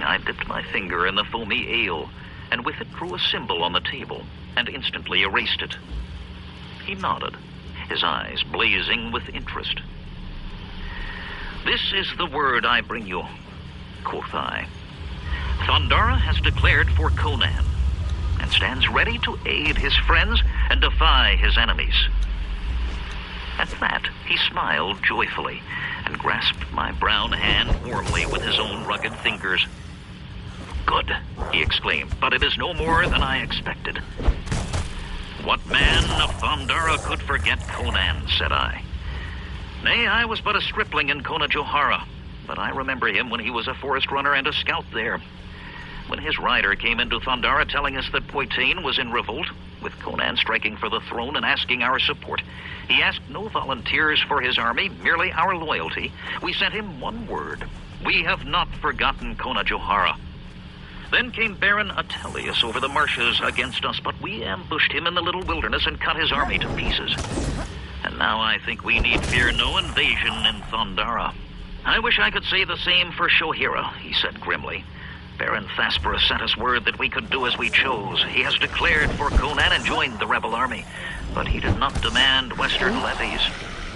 I dipped my finger in the foamy ale, and with it drew a symbol on the table, and instantly erased it. He nodded, his eyes blazing with interest. "This is the word I bring you," quoth I. "Thondara has declared for Conan, and stands ready to aid his friends and defy his enemies." At that, he smiled joyfully and grasped my brown hand warmly with his own rugged fingers. "Good," he exclaimed, "but it is no more than I expected." "What man of Thondara could forget Conan?" said I. "Nay, I was but a stripling in Kona Johara, but I remember him when he was a forest runner and a scout there. When his rider came into Thondara telling us that Poitain was in revolt, with Conan striking for the throne and asking our support, he asked no volunteers for his army, merely our loyalty. We sent him one word: we have not forgotten Kona Johara. Then came Baron Atelius over the marshes against us, but we ambushed him in the little wilderness and cut his army to pieces. And now I think we need fear no invasion in Thondara." "I wish I could say the same for Shohira," he said grimly. "Baron Thasperus sent us word that we could do as we chose. He has declared for Conan and joined the rebel army, but he did not demand western levies.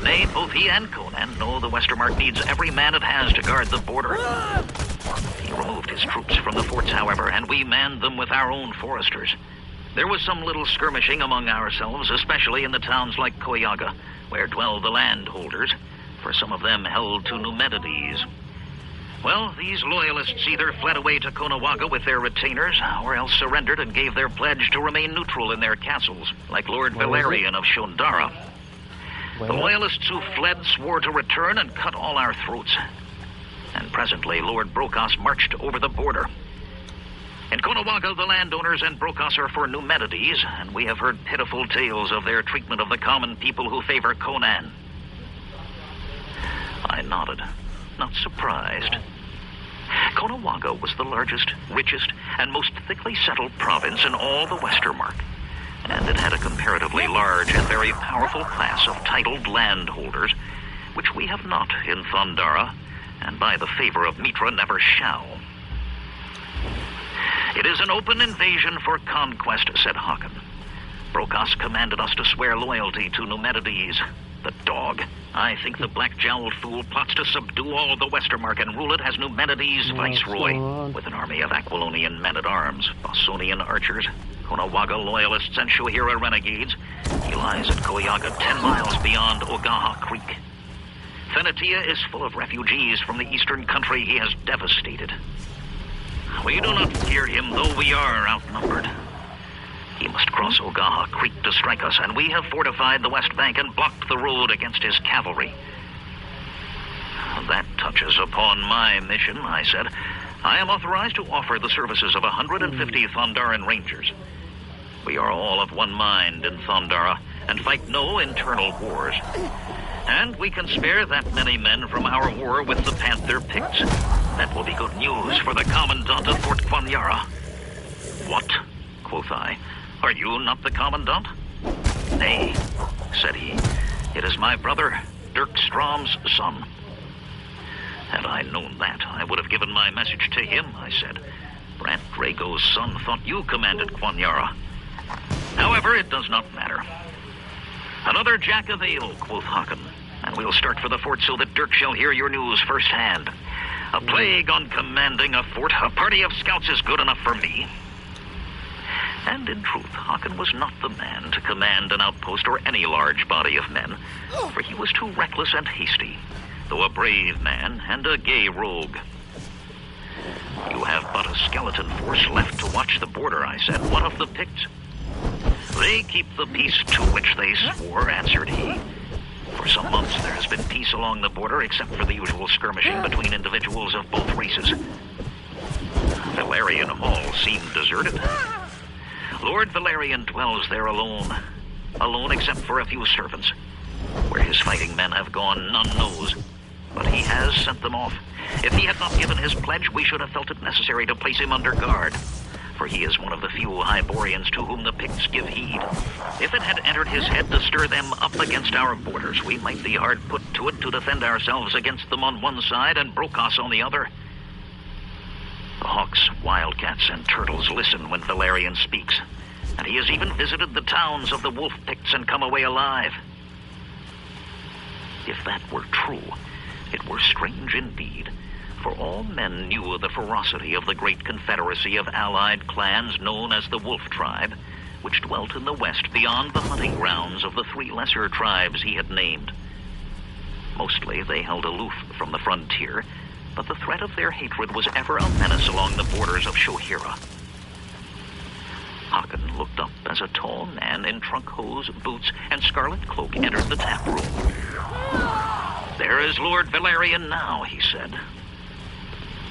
Nay, both he and Conan know the Westermark needs every man it has to guard the border. He removed his troops from the forts, however, and we manned them with our own foresters. There was some little skirmishing among ourselves, especially in the towns like Koyaga, where dwell the landholders, for some of them held to Numenides. Well, these loyalists either fled away to Konawaga with their retainers, or else surrendered and gave their pledge to remain neutral in their castles, like Lord Valerian of Shondara. The loyalists who fled swore to return and cut all our throats. And presently, Lord Brocas marched over the border. In Konawaga, the landowners and Brocas are for Numenides, and we have heard pitiful tales of their treatment of the common people who favor Conan." I nodded, not surprised. Konawaga was the largest, richest, and most thickly settled province in all the Westermark, and it had a comparatively large and very powerful class of titled landholders, which we have not in Thondara, and by the favor of Mitra never shall. "It is an open invasion for conquest," said Haakon. "Brocas commanded us to swear loyalty to Numenides. The dog. I think the black-jowled fool plots to subdue all the Westermark and rule it as Numenides viceroy, with an army of Aquilonian men-at-arms, Bosonian archers, Konawaga loyalists, and Shohira renegades. He lies at Koyaga 10 miles beyond Ogaha Creek. Fenetia is full of refugees from the eastern country he has devastated. We do not fear him, though we are outnumbered. He must cross Ogaha Creek to strike us, and we have fortified the west bank and blocked the road against his cavalry." "That touches upon my mission," I said. "I am authorized to offer the services of 150 Thondaran rangers. We are all of one mind in Thondara, and fight no internal wars. And we can spare that many men from our war with the Panther Picts. That will be good news for the commandant of Fort Quanyara." "What?" quoth I. "Are you not the commandant?" "Nay," said he. "It is my brother, Dirk Strom's son." "Had I known that, I would have given my message to him," I said. "Brant Drago's son thought you commanded Quanyara. However, it does not matter." "Another jack of ale," quoth Haakon, "and we'll start for the fort so that Dirk shall hear your news firsthand. A plague on commanding a fort. A party of scouts is good enough for me." And in truth, Haakon was not the man to command an outpost or any large body of men, for he was too reckless and hasty, though a brave man and a gay rogue. "You have but a skeleton force left to watch the border," I said. "What of the Picts?" "They keep the peace to which they swore," answered he. "For some months there has been peace along the border, except for the usual skirmishing between individuals of both races. Valerian Hall seemed deserted. Lord Valerian dwells there alone except for a few servants. Where his fighting men have gone, none knows, but he has sent them off. If he had not given his pledge, we should have felt it necessary to place him under guard, for he is one of the few Hyborians to whom the Picts give heed. If it had entered his head to stir them up against our borders, we might be hard put to it to defend ourselves against them on one side and Brocas on the other. The hawks, wildcats, and turtles listen when Valerian speaks, and he has even visited the towns of the wolf picts and come away alive. If that were true, it were strange indeed, for all men knew of the ferocity of the great confederacy of allied clans known as the Wolf Tribe, which dwelt in the west beyond the hunting grounds of the three lesser tribes he had named. Mostly they held aloof from the frontier, but the threat of their hatred was ever a menace along the borders of Shohira. Haakon looked up as a tall man in trunk hose, boots, and scarlet cloak entered the tap room. "There is Lord Valerian now," he said.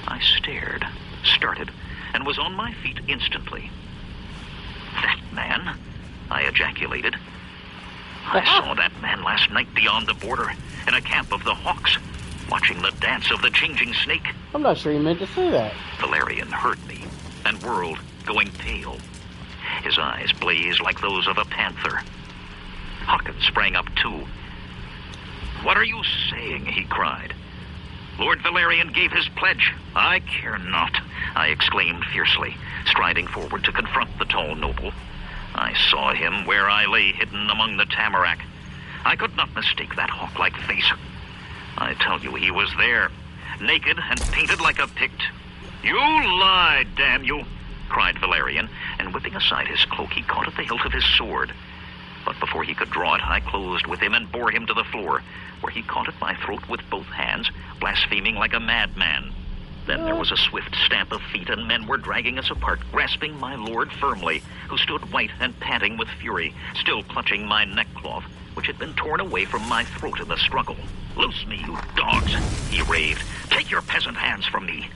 I stared, started, and was on my feet instantly. "That man?" I ejaculated. "I saw that man last night beyond the border, in a camp of the hawks, watching the dance of the changing snake." I'm not sure you meant to say that. Valerian heard me and whirled, going pale. His eyes blazed like those of a panther. Haakon sprang up too. "What are you saying?" he cried. "Lord Valerian gave his pledge." "I care not," I exclaimed fiercely, striding forward to confront the tall noble. I saw him where I lay hidden among the tamarack. I could not mistake that hawk-like face. I tell you, he was there, naked and painted like a Pict. "You lie, damn you!" cried Valerian, and whipping aside his cloak, he caught at the hilt of his sword. But before he could draw it, I closed with him and bore him to the floor, where he caught at my throat with both hands, blaspheming like a madman. Then there was a swift stamp of feet, and men were dragging us apart, grasping my lord firmly, who stood white and panting with fury, still clutching my neckcloth, which had been torn away from my throat in the struggle. "Loose me, you dogs," he raved. "Take your peasant hands from me.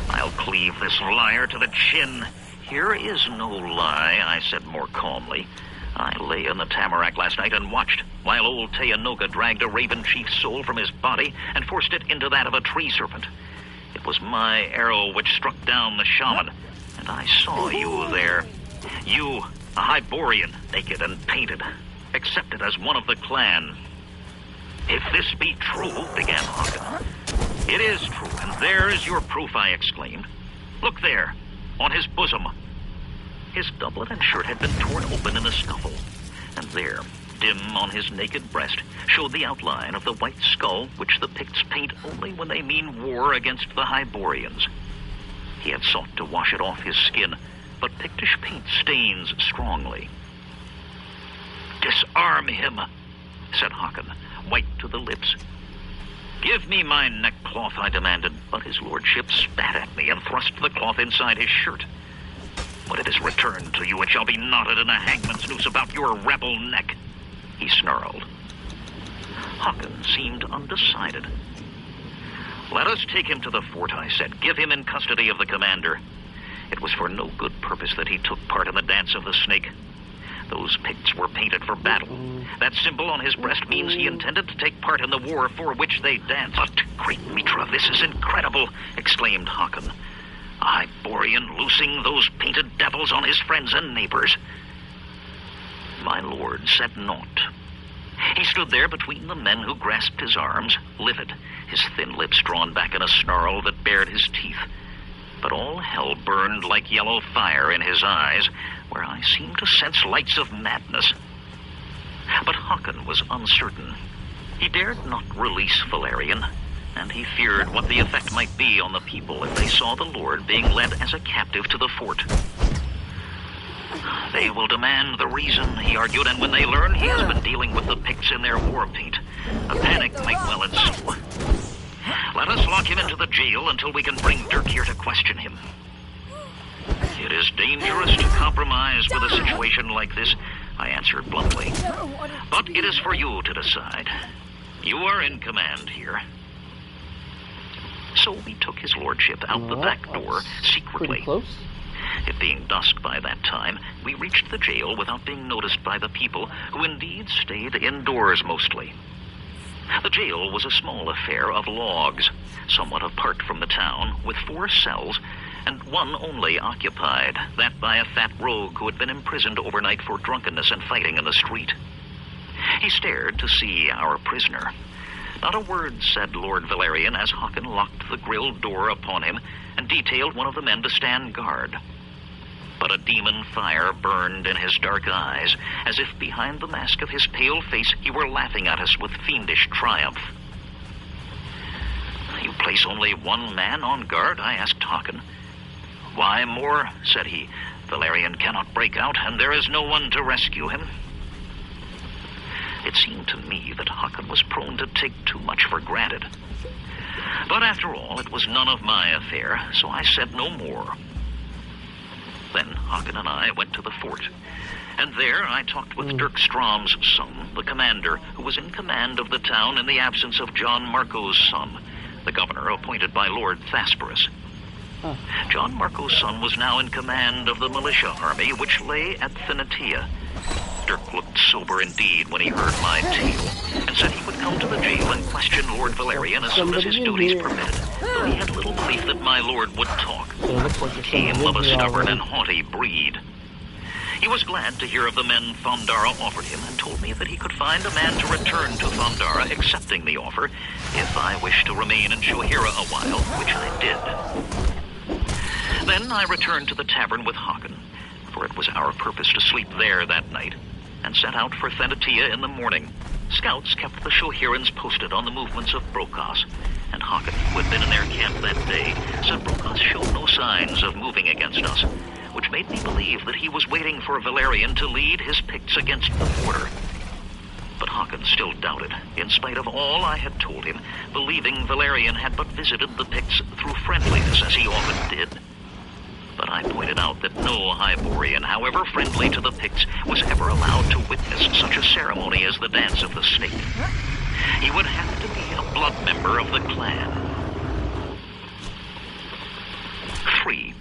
I'll cleave this liar to the chin." "Here is no lie," I said more calmly. "I lay in the tamarack last night and watched, while old Teanoga dragged a raven chief's soul from his body and forced it into that of a tree serpent. It was my arrow which struck down the shaman, and I saw you there. You, a Hyborian, naked and painted, accepted as one of the clan." "If this be true," began Haakon. "It is true, and there is your proof," I exclaimed. "Look there, on his bosom." His doublet and shirt had been torn open in the scuffle, and there, dim on his naked breast, showed the outline of the white skull which the Picts paint only when they mean war against the Hyborians. He had sought to wash it off his skin, but Pictish paint stains strongly. "Disarm him," said Haakon, white to the lips. "Give me my neckcloth," I demanded, but his lordship spat at me and thrust the cloth inside his shirt. "When it is returned to you, it shall be knotted in a hangman's noose about your rebel neck," he snarled. Haakon seemed undecided. "Let us take him to the fort," I said. "Give him in custody of the commander." It was for no good purpose that he took part in the dance of the snake. Those Picts were painted for battle. That symbol on his breast means he intended to take part in the war for which they danced. "But, great Mitra, this is incredible!" exclaimed Haakon. "A Hyborian loosing those painted devils on his friends and neighbors." My lord said naught. He stood there between the men who grasped his arms, livid, his thin lips drawn back in a snarl that bared his teeth. But all hell burned like yellow fire in his eyes, where I seemed to sense lights of madness. But Haakon was uncertain. He dared not release Valerian, and he feared what the effect might be on the people if they saw the lord being led as a captive to the fort. "They will demand the reason," he argued, "and when they learn he has been dealing with the Picts in their war paint, a panic might well ensue. Let us lock him into the jail until we can bring Dirk here to question him." "It is dangerous to compromise with a situation like this," I answered bluntly. "But it is for you to decide. You are in command here." So we took his lordship out the back door secretly. Pretty close. It being dusk by that time, we reached the jail without being noticed by the people, who indeed stayed indoors mostly. The jail was a small affair of logs, somewhat apart from the town, with 4 cells, and one only occupied, that by a fat rogue who had been imprisoned overnight for drunkenness and fighting in the street. He stared to see our prisoner. Not a word said Lord Valerian as Haakon locked the grilled door upon him and detailed one of the men to stand guard. But a demon fire burned in his dark eyes, as if behind the mask of his pale face he were laughing at us with fiendish triumph. "You place only one man on guard?" I asked Haakon. "Why more?" said he. "Valerian cannot break out, and there is no one to rescue him." It seemed to me that Haakon was prone to take too much for granted. But after all, it was none of my affair, so I said no more. Then Haakon and I went to the fort, and there I talked with Dirk Strom's son, the commander, who was in command of the town in the absence of John Marco's son, the governor appointed by Lord Thasperus. John Marco's son was now in command of the militia army, which lay at Thynatia. Dirk looked sober indeed when he heard my tale, and said he would come to the jail and question Lord Valerian as soon as his duties permitted, though he had little belief that my lord would talk. He came of a stubborn and haughty breed. He was glad to hear of the men Thondara offered him, and told me that he could find a man to return to Thondara, accepting the offer, if I wished to remain in Shohira a while, which I did. Then I returned to the tavern with Haakon, for it was our purpose to sleep there that night, and set out for Thynatia in the morning. Scouts kept the Shohirans posted on the movements of Brokos, and Haakon, who had been in their camp that day, said Brokos showed no signs of moving against us, which made me believe that he was waiting for Valerian to lead his Picts against the border. But Haakon still doubted, in spite of all I had told him, believing Valerian had but visited the Picts through friendliness, as he often did. But I pointed out that no Hyborian, however friendly to the Picts, was ever allowed to witness such a ceremony as the Dance of the Snake. He would have to be a blood member of the clan. 3.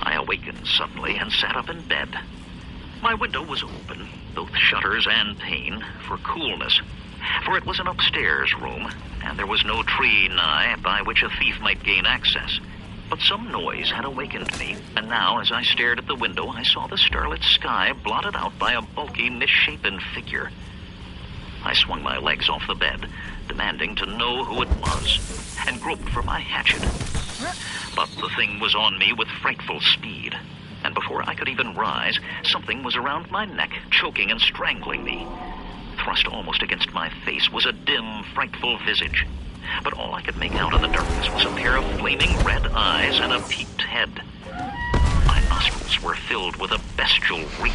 I awakened suddenly and sat up in bed. My window was open, both shutters and pane, for coolness, for it was an upstairs room, and there was no tree nigh by which a thief might gain access. But some noise had awakened me, and now, as I stared at the window, I saw the starlit sky blotted out by a bulky, misshapen figure. I swung my legs off the bed, demanding to know who it was, and groped for my hatchet. But the thing was on me with frightful speed, and before I could even rise, something was around my neck, choking and strangling me. Thrust almost against my face was a dim, frightful visage. But all I could make out in the darkness was a pair of flaming red eyes and a peaked head. My nostrils were filled with a bestial reek.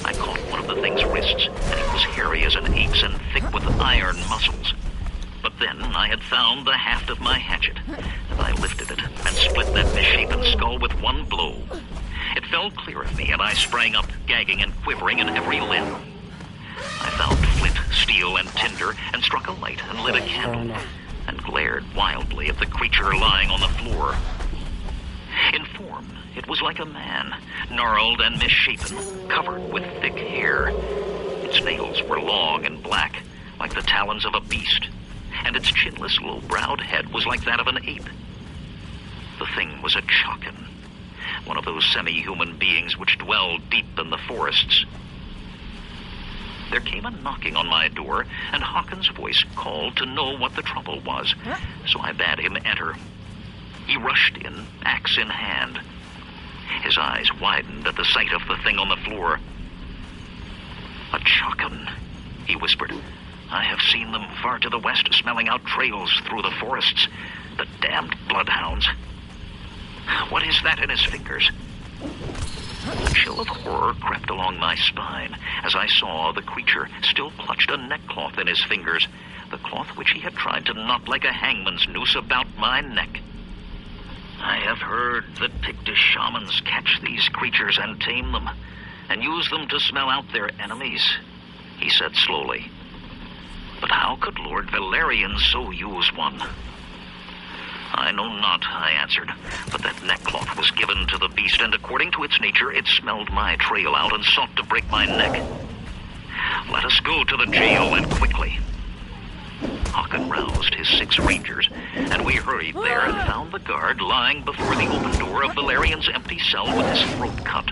I caught one of the thing's wrists, and it was hairy as an ape's and thick with iron muscles. But then I had found the haft of my hatchet, and I lifted it and split that misshapen skull with one blow. It fell clear of me, and I sprang up, gagging and quivering in every limb. I found flint, steel, and tinder, and struck a light and lit a candle, and glared wildly at the creature lying on the floor. In form, it was like a man, gnarled and misshapen, covered with thick hair. Its nails were long and black, like the talons of a beast, and its chinless, low-browed head was like that of an ape. The thing was a Chakan, one of those semi-human beings which dwell deep in the forests. There came a knocking on my door, and Haakon's voice called to know what the trouble was, so I bade him enter. He rushed in, axe in hand. His eyes widened at the sight of the thing on the floor. "A Chakan," he whispered. "I have seen them far to the west, smelling out trails through the forests. The damned bloodhounds. What is that in his fingers?" A chill of horror crept along my spine as I saw the creature still clutched a neckcloth in his fingers, the cloth which he had tried to knot like a hangman's noose about my neck. "I have heard that Pictish shamans catch these creatures and tame them, and use them to smell out their enemies," he said slowly. "But how could Lord Valerian so use one?" "I know not," I answered, "but that neckcloth was given to the beast, and according to its nature, it smelled my trail out and sought to break my neck. Let us go to the jail, and quickly." Haakon roused his 6 rangers, and we hurried there and found the guard lying before the open door of Valerian's empty cell with his throat cut.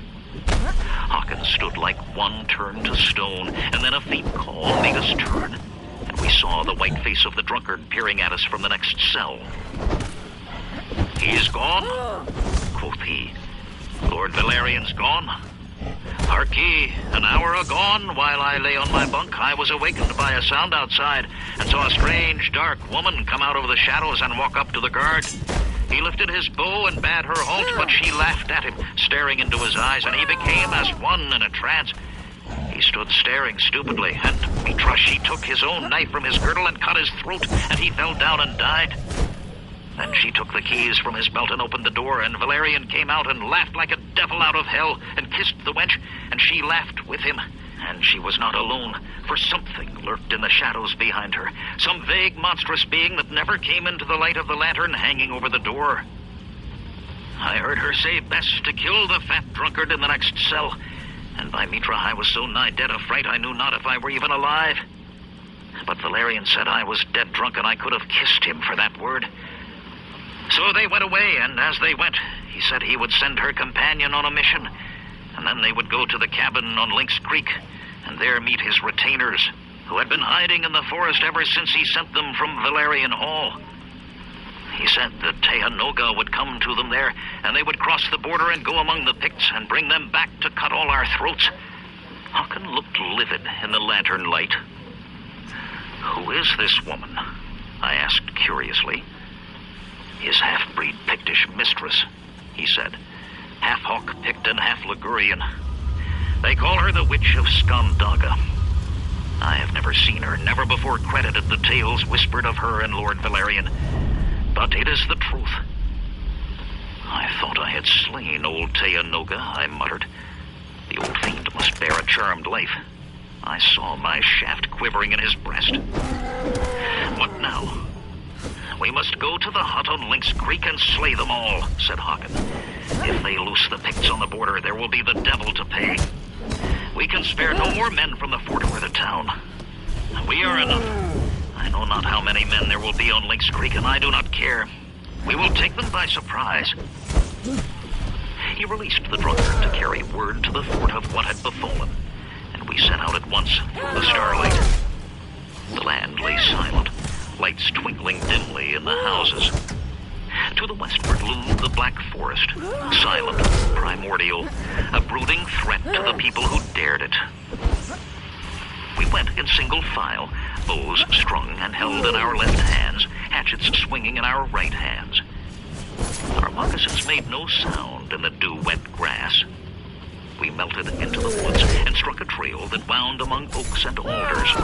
Haakon stood like one turned to stone, and then a faint call made us turn, and we saw the white face of the drunkard peering at us from the next cell. "He's gone," quoth he. "Lord Valerian's gone. Harkee, an hour agone, while I lay on my bunk, I was awakened by a sound outside, and saw a strange, dark woman come out of the shadows and walk up to the guard. He lifted his bow and bade her halt, but she laughed at him, staring into his eyes, and he became as one in a trance. He stood staring stupidly, and we trust she took his own knife from his girdle and cut his throat, and he fell down and died. Then she took the keys from his belt and opened the door, and Valerian came out and laughed like a devil out of hell, and kissed the wench, and she laughed with him. And she was not alone, for something lurked in the shadows behind her, some vague, monstrous being that never came into the light of the lantern hanging over the door. I heard her say best to kill the fat drunkard in the next cell, and by Mitra I was so nigh dead of fright I knew not if I were even alive. But Valerian said I was dead drunk, and I could have kissed him for that word. So they went away, and as they went, he said he would send her companion on a mission, and then they would go to the cabin on Lynx Creek, and there meet his retainers, who had been hiding in the forest ever since he sent them from Valerian Hall. He said that Tehanoga would come to them there, and they would cross the border and go among the Picts and bring them back to cut all our throats. Håkon looked livid in the lantern light. "Who is this woman?" I asked curiously. "His half-breed Pictish mistress," he said. "Half Hawk Pict and half Ligurian. They call her the Witch of Skandaga. I have never seen her, never before credited the tales whispered of her and Lord Valerian, but it is the truth." "I thought I had slain old Tehanoga," I muttered. "The old fiend must bear a charmed life. I saw my shaft quivering in his breast. What now?" "We must go to the hut on Lynx Creek and slay them all," said Håkon. "If they loose the Picts on the border, there will be the devil to pay. We can spare no more men from the fort or the town. We are enough. I know not how many men there will be on Lynx Creek, and I do not care. We will take them by surprise." He released the drunkard to carry word to the fort of what had befallen, and we set out at once through the starlight. The land lay silent, lights twinkling dimly in the houses. To the westward loomed the black forest, silent, primordial, a brooding threat to the people who dared it. We went in single file, bows strung and held in our left hands, hatchets swinging in our right hands. Our moccasins made no sound in the dew-wet grass. We melted into the woods and struck a trail that wound among oaks and alders.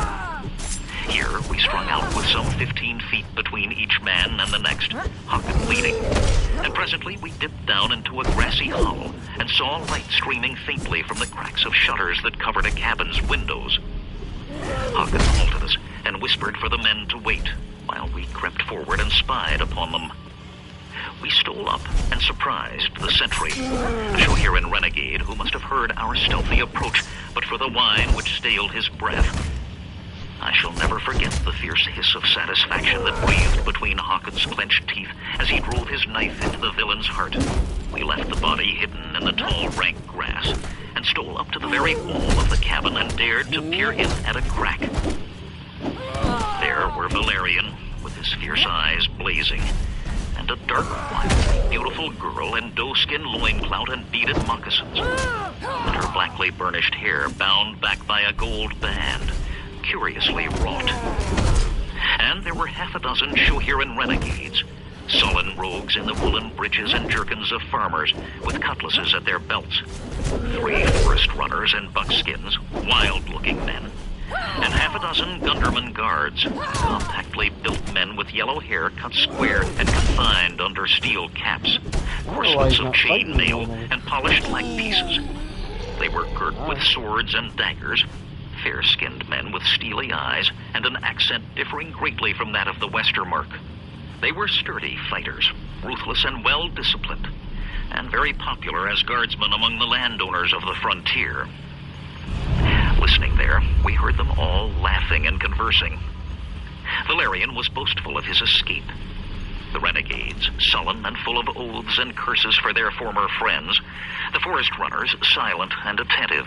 Here we strung out with some 15 feet between each man and the next, Håkon leading. And presently we dipped down into a grassy hollow and saw light streaming faintly from the cracks of shutters that covered a cabin's windows. Håkon halted us and whispered for the men to wait, while we crept forward and spied upon them. We stole up and surprised the sentry, a Shohiran renegade who must have heard our stealthy approach, but for the wine which staled his breath. I shall never forget the fierce hiss of satisfaction that breathed between Håkon's clenched teeth as he drove his knife into the villain's heart. We left the body hidden in the tall, rank grass and stole up to the very wall of the cabin and dared to peer in at a crack. There were Valerian, with his fierce eyes blazing, and a dark, white, beautiful girl in doe-skin loinclout and beaded moccasins, and her blackly burnished hair bound back by a gold band, curiously wrought. And there were half a dozen Shohiran renegades, sullen rogues in the woolen breeches and jerkins of farmers, with cutlasses at their belts. 3 forest runners in buckskins, wild-looking men, and half a dozen Gunderman guards, compactly built men with yellow hair cut square and confined under steel caps, corselets of chain mail and polished like pieces. They were girt with swords and daggers, fair-skinned men with steely eyes and an accent differing greatly from that of the Westermark. They were sturdy fighters, ruthless and well-disciplined, and very popular as guardsmen among the landowners of the frontier. Listening there, we heard them all laughing and conversing. Valerian was boastful of his escape. The renegades, sullen and full of oaths and curses for their former friends. The forest runners, silent and attentive.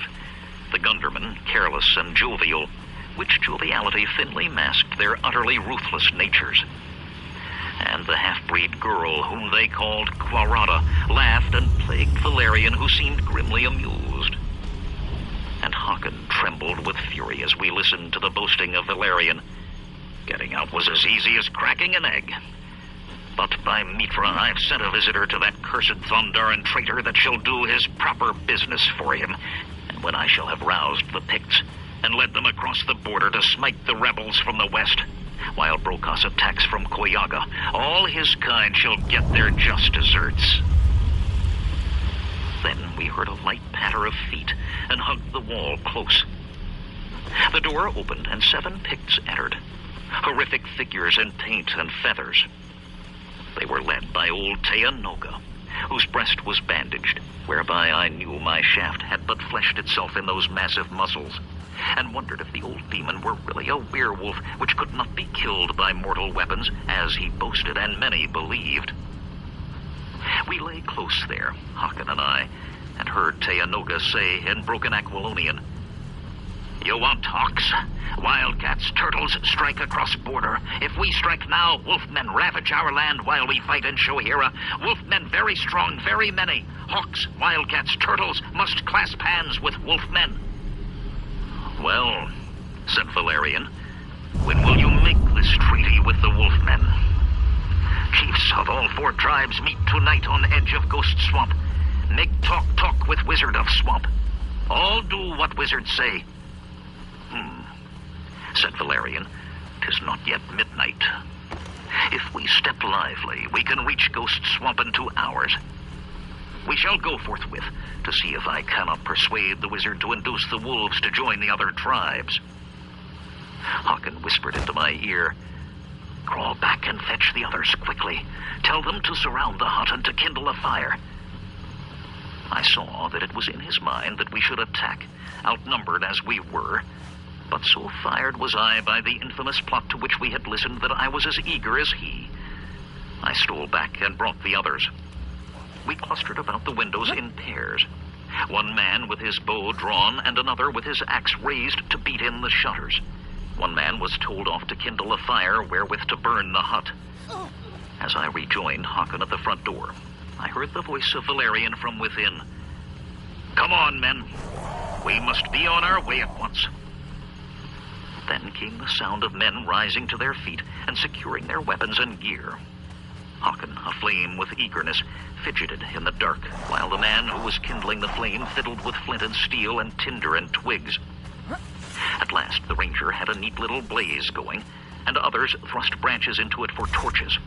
The Gundermen, careless and jovial. which joviality thinly masked their utterly ruthless natures. And the half-breed girl, whom they called Quarata, laughed and plagued Valerian, who seemed grimly amused. And Haakon trembled with fury as we listened to the boasting of Valerian. Getting out was as easy as cracking an egg. But by Mitra, I've sent a visitor to that cursed Thondaran traitor that shall do his proper business for him. And when I shall have roused the Picts and led them across the border to smite the rebels from the west, while Brokos attacks from Koyaga, all his kind shall get their just deserts. Then we heard a light patter of feet and hugged the wall close. The door opened and 7 Picts entered, horrific figures in paint and feathers. They were led by old Teanoga, whose breast was bandaged, whereby I knew my shaft had but fleshed itself in those massive muscles, and wondered if the old demon were really a werewolf which could not be killed by mortal weapons, as he boasted and many believed. We lay close there, Haakon and I, and heard Teanoga say in broken Aquilonian, "You want hawks? Wildcats, turtles, strike across border. If we strike now, wolfmen ravage our land while we fight in Shohira. Wolfmen very strong, very many. Hawks, wildcats, turtles must clasp hands with wolfmen." "Well," said Valerian, "when will you make this treaty with the wolfmen?" "Chiefs of all 4 tribes meet tonight on edge of Ghost Swamp. Make talk with Wizard of Swamp. All do what wizards say." Said Valerian, "'Tis not yet midnight. If we step lively, we can reach Ghost Swamp in 2 hours. We shall go forthwith to see if I cannot persuade the wizard to induce the wolves to join the other tribes." Haakon whispered into my ear, "Crawl back and fetch the others quickly. Tell them to surround the hut and to kindle a fire." I saw that it was in his mind that we should attack, outnumbered as we were, but so fired was I by the infamous plot to which we had listened that I was as eager as he. I stole back and brought the others. We clustered about the windows in pairs, one man with his bow drawn and another with his axe raised to beat in the shutters. One man was told off to kindle a fire wherewith to burn the hut. As I rejoined Haakon at the front door, I heard the voice of Valerian from within. "Come on, men. We must be on our way at once." Then came the sound of men rising to their feet and securing their weapons and gear. Haakon, aflame with eagerness, fidgeted in the dark, while the man who was kindling the flame fiddled with flint and steel and tinder and twigs. At last the ranger had a neat little blaze going, and others thrust branches into it for torches.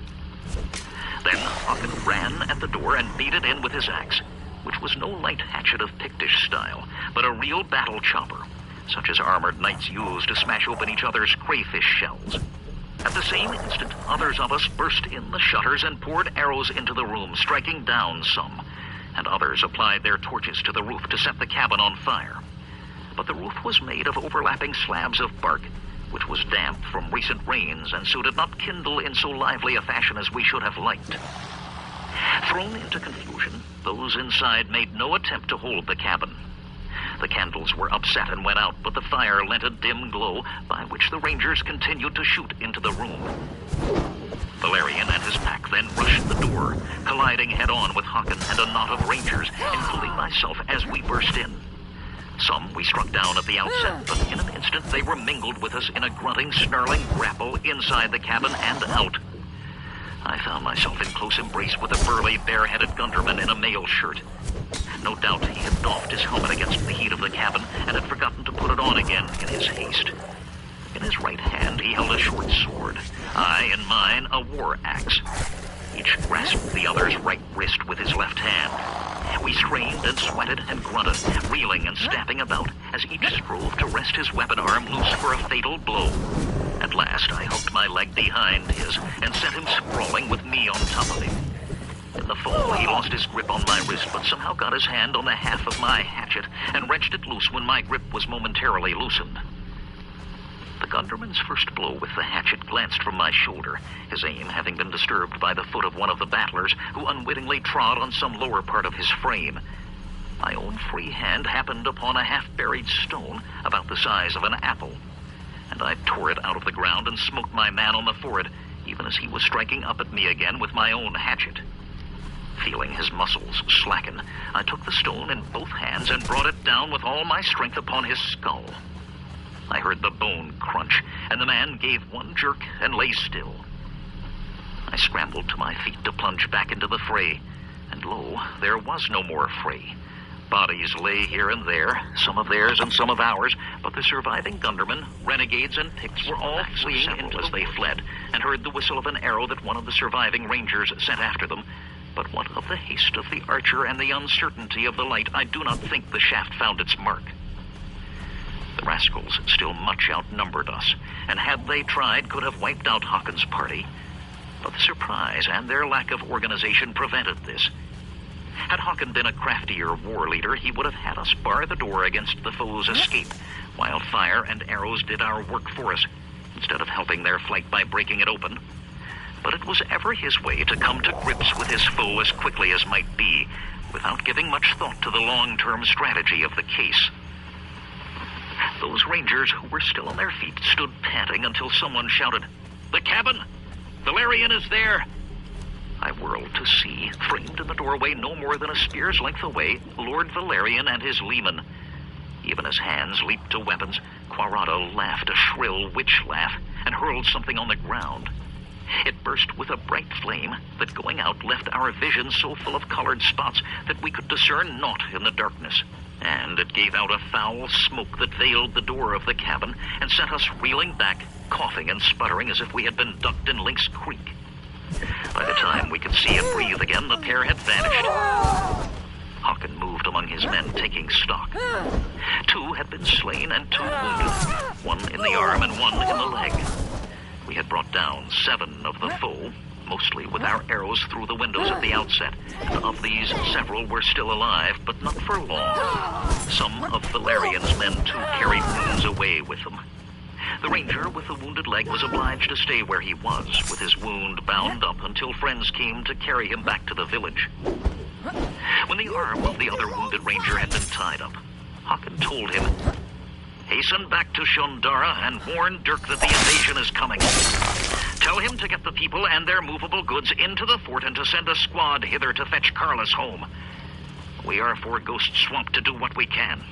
Then Haakon ran at the door and beat it in with his axe, which was no light hatchet of Pictish style, but a real battle chopper, such as armored knights use to smash open each other's crayfish shells. At the same instant, others of us burst in the shutters and poured arrows into the room, striking down some, and others applied their torches to the roof to set the cabin on fire. But the roof was made of overlapping slabs of bark, which was damp from recent rains, and so did not kindle in so lively a fashion as we should have liked. Thrown into confusion, those inside made no attempt to hold the cabin. The candles were upset and went out, but the fire lent a dim glow by which the rangers continued to shoot into the room. Valerian and his pack then rushed the door, colliding head-on with Haakon and a knot of rangers, including myself, as we burst in. Some we struck down at the outset, but in an instant they were mingled with us in a grunting, snarling grapple inside the cabin and out. I found myself in close embrace with a burly, bare-headed gunderman in a mail shirt. No doubt he had doffed his helmet against the heat of the cabin and had forgotten to put it on again in his haste. In his right hand he held a short sword, I in mine a war axe. Each grasped the other's right wrist with his left hand. We strained and sweated and grunted, reeling and stamping about, as each strove to wrest his weapon arm loose for a fatal blow. At last I hooked my leg behind his and sent him sprawling with me on top of him. In the fall, he lost his grip on my wrist, but somehow got his hand on the half of my hatchet and wrenched it loose when my grip was momentarily loosened. The gunderman's first blow with the hatchet glanced from my shoulder, his aim having been disturbed by the foot of one of the battlers, who unwittingly trod on some lower part of his frame. My own free hand happened upon a half-buried stone about the size of an apple. and I tore it out of the ground and smote my man on the forehead, even as he was striking up at me again with my own hatchet. Feeling his muscles slacken, I took the stone in both hands and brought it down with all my strength upon his skull. I heard the bone crunch, and the man gave one jerk and lay still. I scrambled to my feet to plunge back into the fray, and lo, there was no more fray. Bodies lay here and there, some of theirs and some of ours, but the surviving gundermen, renegades, and Picts were all fleeing into as they fled, and heard the whistle of an arrow that one of the surviving rangers sent after them. But what of the haste of the archer and the uncertainty of the light, I do not think the shaft found its mark. The rascals still much outnumbered us, and had they tried, could have wiped out Haakon's party. But the surprise and their lack of organization prevented this. Had Haakon been a craftier war leader, he would have had us bar the door against the foe's escape, while fire and arrows did our work for us, instead of helping their flight by breaking it open. But it was ever his way to come to grips with his foe as quickly as might be, without giving much thought to the long-term strategy of the case. Those rangers who were still on their feet stood panting until someone shouted, "The cabin! Valerian is there!" I whirled to see, framed in the doorway no more than a spear's length away, Lord Valerian and his leman. Even as hands leaped to weapons, Quarado laughed a shrill witch laugh and hurled something on the ground. It burst with a bright flame that, going out, left our vision so full of colored spots that we could discern naught in the darkness. And it gave out a foul smoke that veiled the door of the cabin and sent us reeling back, coughing and sputtering as if we had been ducked in Lynx Creek. By the time we could see and breathe again, the pair had vanished. Haakon moved among his men, taking stock. 2 had been slain and 2 wounded, 1 in the arm and 1 in the leg. We had brought down 7 of the foe, mostly with our arrows through the windows at the outset, and of these several were still alive, but not for long. Some of Valerian's men, too, carried wounds away with them. The ranger with the wounded leg was obliged to stay where he was, with his wound bound up until friends came to carry him back to the village. When the arm of the other wounded ranger had been tied up, Haakon told him, "Hasten back to Shondara and warn Dirk that the invasion is coming. Tell him to get the people and their movable goods into the fort and to send a squad hither to fetch Carlos home. We are for Ghost Swamp to do what we can.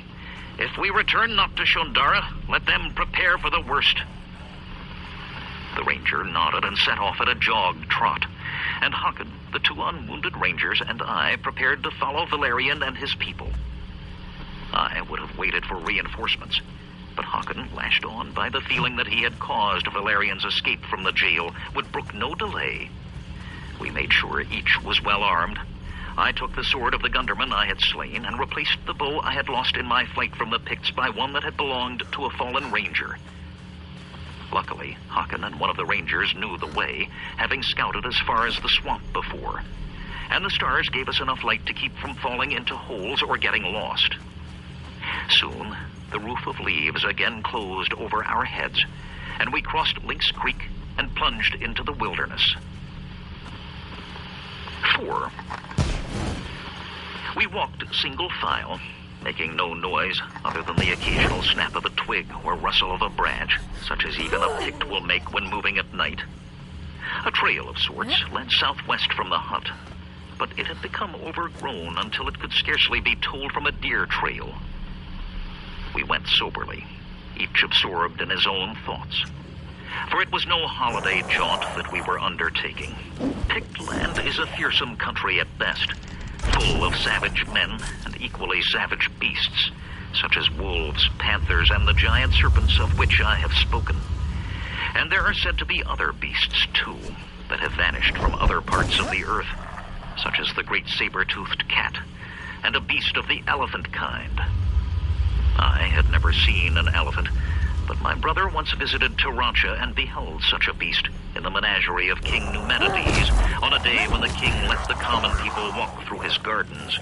If we return not to Shondara, let them prepare for the worst." The ranger nodded and set off at a jog trot, and Haakon, the 2 unwounded rangers, and I prepared to follow Valerian and his people. I would have waited for reinforcements, but Haakon, lashed on by the feeling that he had caused Valerian's escape from the jail, would brook no delay. We made sure each was well armed. I took the sword of the gunderman I had slain and replaced the bow I had lost in my flight from the Picts by one that had belonged to a fallen ranger. Luckily, Haakon and one of the rangers knew the way, having scouted as far as the swamp before, and the stars gave us enough light to keep from falling into holes or getting lost. Soon, the roof of leaves again closed over our heads, and we crossed Lynx Creek and plunged into the wilderness. 4. We walked single file, making no noise other than the occasional snap of a twig or rustle of a branch, such as even a Pict will make when moving at night. A trail of sorts led southwest from the hut, but it had become overgrown until it could scarcely be told from a deer trail. We went soberly, each absorbed in his own thoughts, for it was no holiday jaunt that we were undertaking. Pict land is a fearsome country at best, full of savage men and equally savage beasts, such as wolves, panthers, and the giant serpents of which I have spoken. And there are said to be other beasts, too, that have vanished from other parts of the earth, such as the great saber-toothed cat, and a beast of the elephant kind. I had never seen an elephant, but my brother once visited Tarancha and beheld such a beast in the menagerie of King Numenides on a day when the king let the common people walk through his gardens.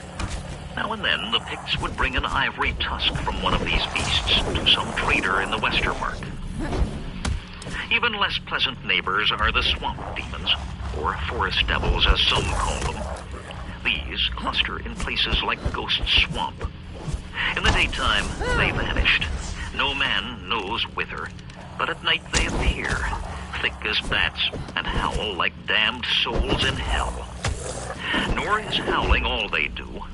Now and then, the Picts would bring an ivory tusk from one of these beasts to some trader in the Westermark. Even less pleasant neighbors are the swamp demons, or forest devils as some call them. These cluster in places like Ghost Swamp. In the daytime, they vanished. No man knows whither, But at night they appear, thick as bats, and howl like damned souls in hell. Nor is howling all they do.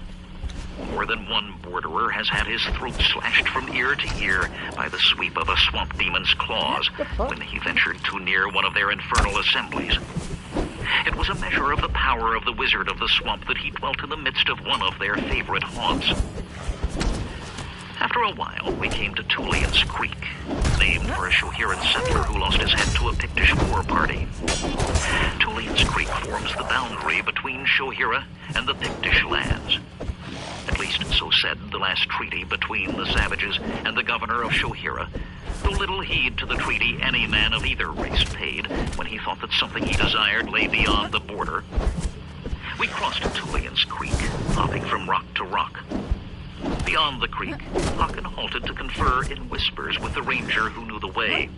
More than one borderer has had his throat slashed from ear to ear by the sweep of a swamp demon's claws when he ventured too near one of their infernal assemblies. It was a measure of the power of the wizard of the swamp that he dwelt in the midst of one of their favorite haunts. After a while, we came to Tulian's Creek, named for a Shohiran settler who lost his head to a Pictish war party. Tulian's Creek forms the boundary between Shohira and the Pictish lands. At least, so said the last treaty between the savages and the governor of Shohira, though little heed to the treaty any man of either race paid when he thought that something he desired lay beyond the border. We crossed Tulian's Creek, hopping from rock to rock. Beyond the creek, Hakan halted to confer in whispers with the ranger who knew the way.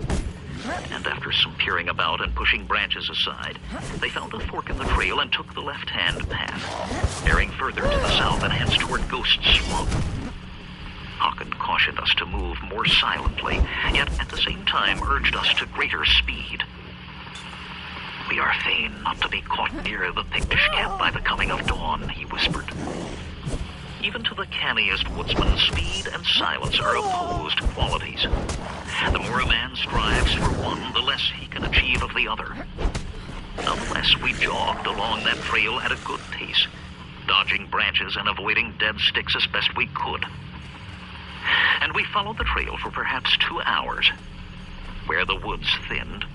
And after some peering about and pushing branches aside, they found a fork in the trail and took the left-hand path, bearing further to the south and hence toward Ghost Swamp. Hakan cautioned us to move more silently, yet at the same time urged us to greater speed. "We are fain not to be caught near the Pictish camp by the coming of dawn," he whispered. Even to the canniest woodsman, speed and silence are opposed qualities. The more a man strives for one, the less he can achieve of the other. Nonetheless, we jogged along that trail at a good pace, dodging branches and avoiding dead sticks as best we could. And we followed the trail for perhaps 2 hours. Where the woods thinned,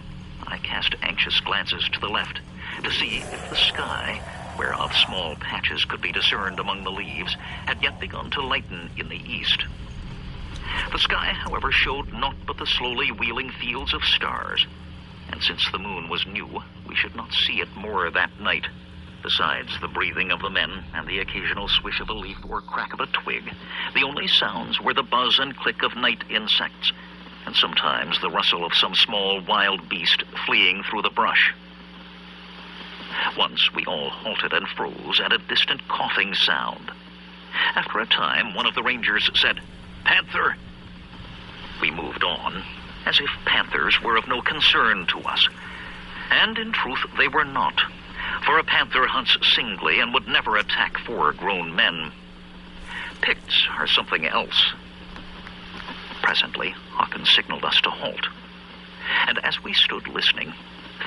I cast anxious glances to the left to see if the sky, whereof small patches could be discerned among the leaves, had yet begun to lighten in the east. The sky, however, showed naught but the slowly wheeling fields of stars, and since the moon was new, we should not see it more that night. Besides the breathing of the men and the occasional swish of a leaf or crack of a twig, the only sounds were the buzz and click of night insects, and sometimes the rustle of some small wild beast fleeing through the brush. Once we all halted and froze at a distant coughing sound. After a time, one of the rangers said, "Panther!" We moved on, as if panthers were of no concern to us. And in truth, they were not, for a panther hunts singly and would never attack 4 grown men. Picts are something else. Presently, Hakan signaled us to halt. And as we stood listening,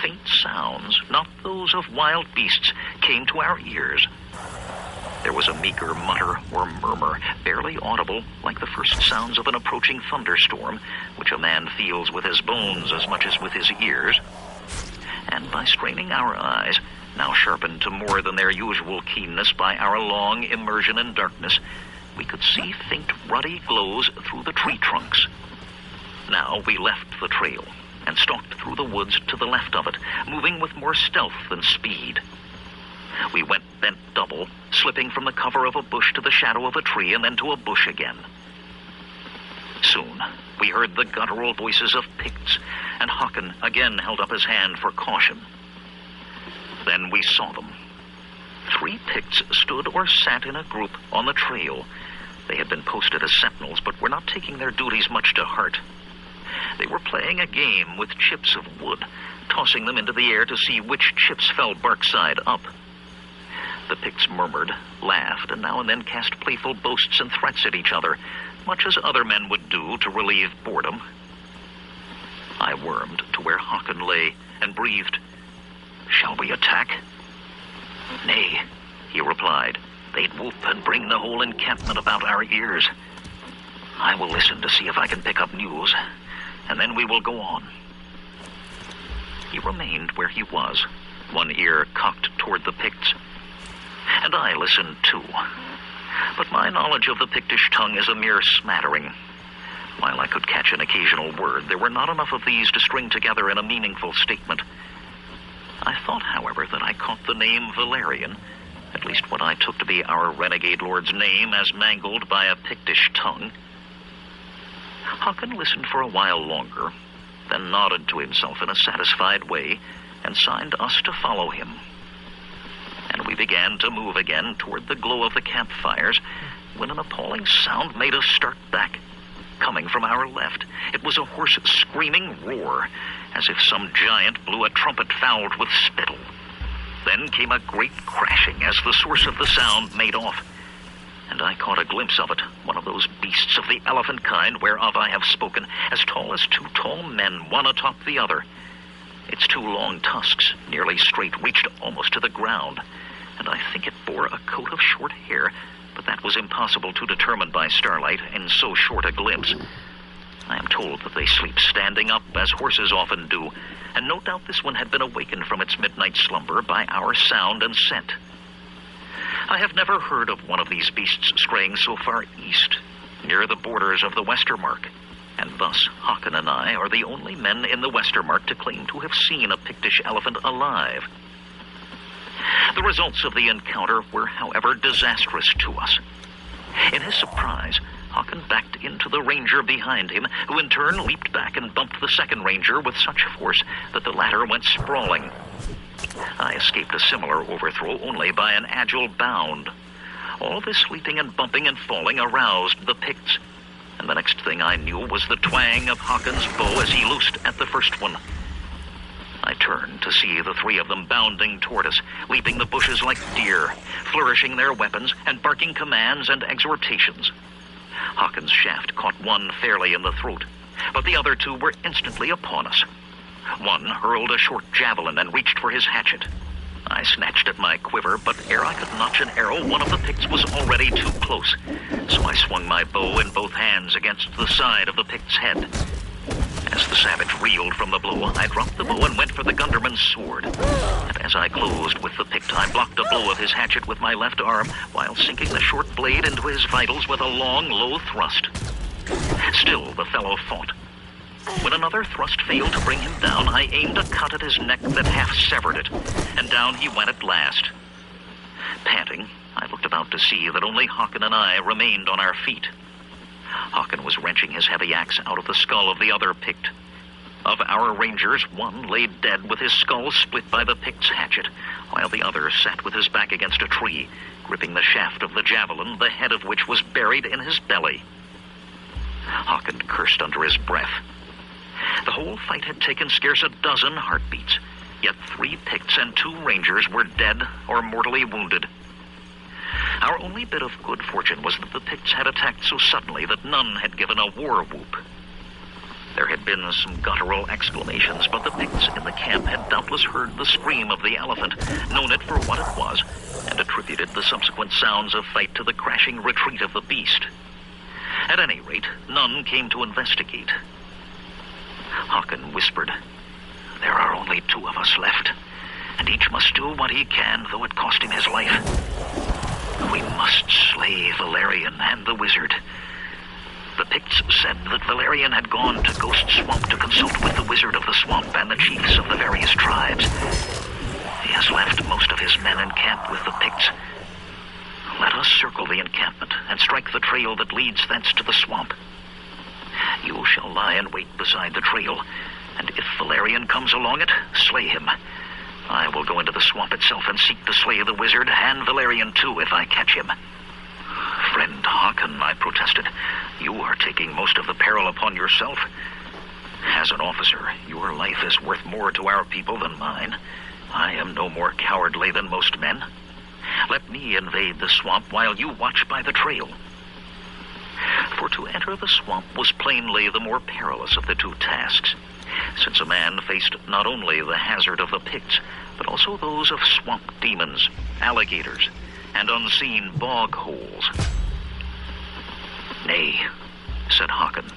faint sounds, not those of wild beasts, came to our ears. There was a meager mutter or murmur, barely audible, like the first sounds of an approaching thunderstorm, which a man feels with his bones as much as with his ears. And by straining our eyes, now sharpened to more than their usual keenness by our long immersion in darkness, we could see faint ruddy glows through the tree trunks. Now we left the trail and stalked through the woods to the left of it, moving with more stealth than speed. We went bent double, slipping from the cover of a bush to the shadow of a tree and then to a bush again. Soon, we heard the guttural voices of Picts, and Hakan again held up his hand for caution. Then we saw them. 3 Picts stood or sat in a group on the trail. They had been posted as sentinels, but were not taking their duties much to heart. They were playing a game with chips of wood, tossing them into the air to see which chips fell bark side up. The Picts murmured, laughed, and now and then cast playful boasts and threats at each other, much as other men would do to relieve boredom. I wormed to where Hakan lay and breathed, "Shall we attack?" "Nay," he replied. "They'd whoop and bring the whole encampment about our ears. I will listen to see if I can pick up news, and then we will go on." He remained where he was, one ear cocked toward the Picts. And I listened too. But my knowledge of the Pictish tongue is a mere smattering. While I could catch an occasional word, there were not enough of these to string together in a meaningful statement. I thought, however, that I caught the name Valerian, at least what I took to be our renegade lord's name as mangled by a Pictish tongue. Hakan listened for a while longer, then nodded to himself in a satisfied way and signed us to follow him. And we began to move again toward the glow of the campfires when an appalling sound made us start back. coming from our left. It was a hoarse, screaming roar, as if some giant blew a trumpet fouled with spittle. Then came a great crashing as the source of the sound made off, and I caught a glimpse of it, one of those beasts of the elephant kind whereof I have spoken, as tall as two tall men, one atop the other. Its two long tusks, nearly straight, reached almost to the ground, and I think it bore a coat of short hair, but that was impossible to determine by starlight in so short a glimpse. I am told that they sleep standing up, as horses often do, and no doubt this one had been awakened from its midnight slumber by our sound and scent. I have never heard of one of these beasts straying so far east, near the borders of the Westermark, and thus Haakon and I are the only men in the Westermark to claim to have seen a Pictish elephant alive. The results of the encounter were, however, disastrous to us. In his surprise, Haakon backed into the ranger behind him, who in turn leaped back and bumped the second ranger with such force that the latter went sprawling. I escaped a similar overthrow only by an agile bound. All this leaping and bumping and falling aroused the Picts, and the next thing I knew was the twang of Haakon's bow as he loosed at the first one. I turned to see the three of them bounding toward us, leaping the bushes like deer, flourishing their weapons and barking commands and exhortations. Haakon's shaft caught one fairly in the throat, but the other two were instantly upon us. One hurled a short javelin and reached for his hatchet. I snatched at my quiver, but ere I could notch an arrow, one of the Picts was already too close, so I swung my bow in both hands against the side of the Pict's head. As the savage reeled from the blow, I dropped the bow and went for the Gunderman's sword. And as I closed with the Pict, I blocked a blow of his hatchet with my left arm, while sinking the short blade into his vitals with a long, low thrust. Still the fellow fought. When another thrust failed to bring him down, I aimed a cut at his neck that half severed it, and down he went at last. Panting, I looked about to see that only Haakon and I remained on our feet. Haakon was wrenching his heavy axe out of the skull of the other Pict. Of our rangers, one lay dead with his skull split by the Pict's hatchet, while the other sat with his back against a tree, gripping the shaft of the javelin, the head of which was buried in his belly. Haakon cursed under his breath. The whole fight had taken scarce a dozen heartbeats, yet 3 Picts and 2 rangers were dead or mortally wounded. Our only bit of good fortune was that the Picts had attacked so suddenly that none had given a war whoop. There had been some guttural exclamations, but the Picts in the camp had doubtless heard the scream of the elephant, known it for what it was, and attributed the subsequent sounds of fight to the crashing retreat of the beast. At any rate, none came to investigate. Haakon whispered, "There are only 2 of us left, and each must do what he can, though it cost him his life. We must slay Valerian and the wizard." The Picts said that Valerian had gone to Ghost Swamp to consult with the wizard of the swamp and the chiefs of the various tribes. He has left most of his men in camp with the Picts. Let us circle the encampment and strike the trail that leads thence to the swamp. You shall lie in wait beside the trail, and if Valerian comes along it, slay him. I will go into the swamp itself and seek to slay the wizard, and Valerian too, if I catch him." "Friend Haakon," I protested, "you are taking most of the peril upon yourself. As an officer, your life is worth more to our people than mine. I am no more cowardly than most men. Let me invade the swamp while you watch by the trail." For to enter the swamp was plainly the more perilous of the 2 tasks, since a man faced not only the hazard of the Picts, but also those of swamp demons, alligators, and unseen bog holes. "Nay," said Haakon,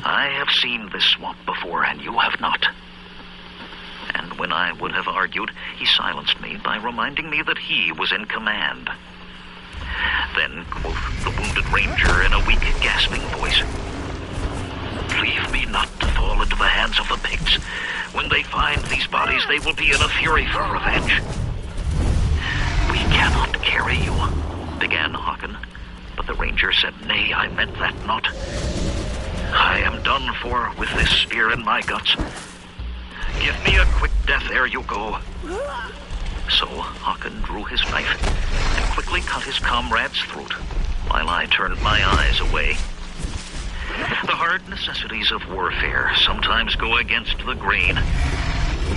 "I have seen this swamp before, and you have not." And when I would have argued, he silenced me by reminding me that he was in command. Then quoth the wounded ranger in a weak, gasping voice, "Leave me not to fall into the hands of the Picts. When they find these bodies, they will be in a fury for revenge." "We cannot carry you," began Haakon, but the ranger said, "Nay, I meant that not. I am done for with this spear in my guts. Give me a quick death ere you go." So Haakon drew his knife and quickly cut his comrade's throat, while I turned my eyes away. The hard necessities of warfare sometimes go against the grain,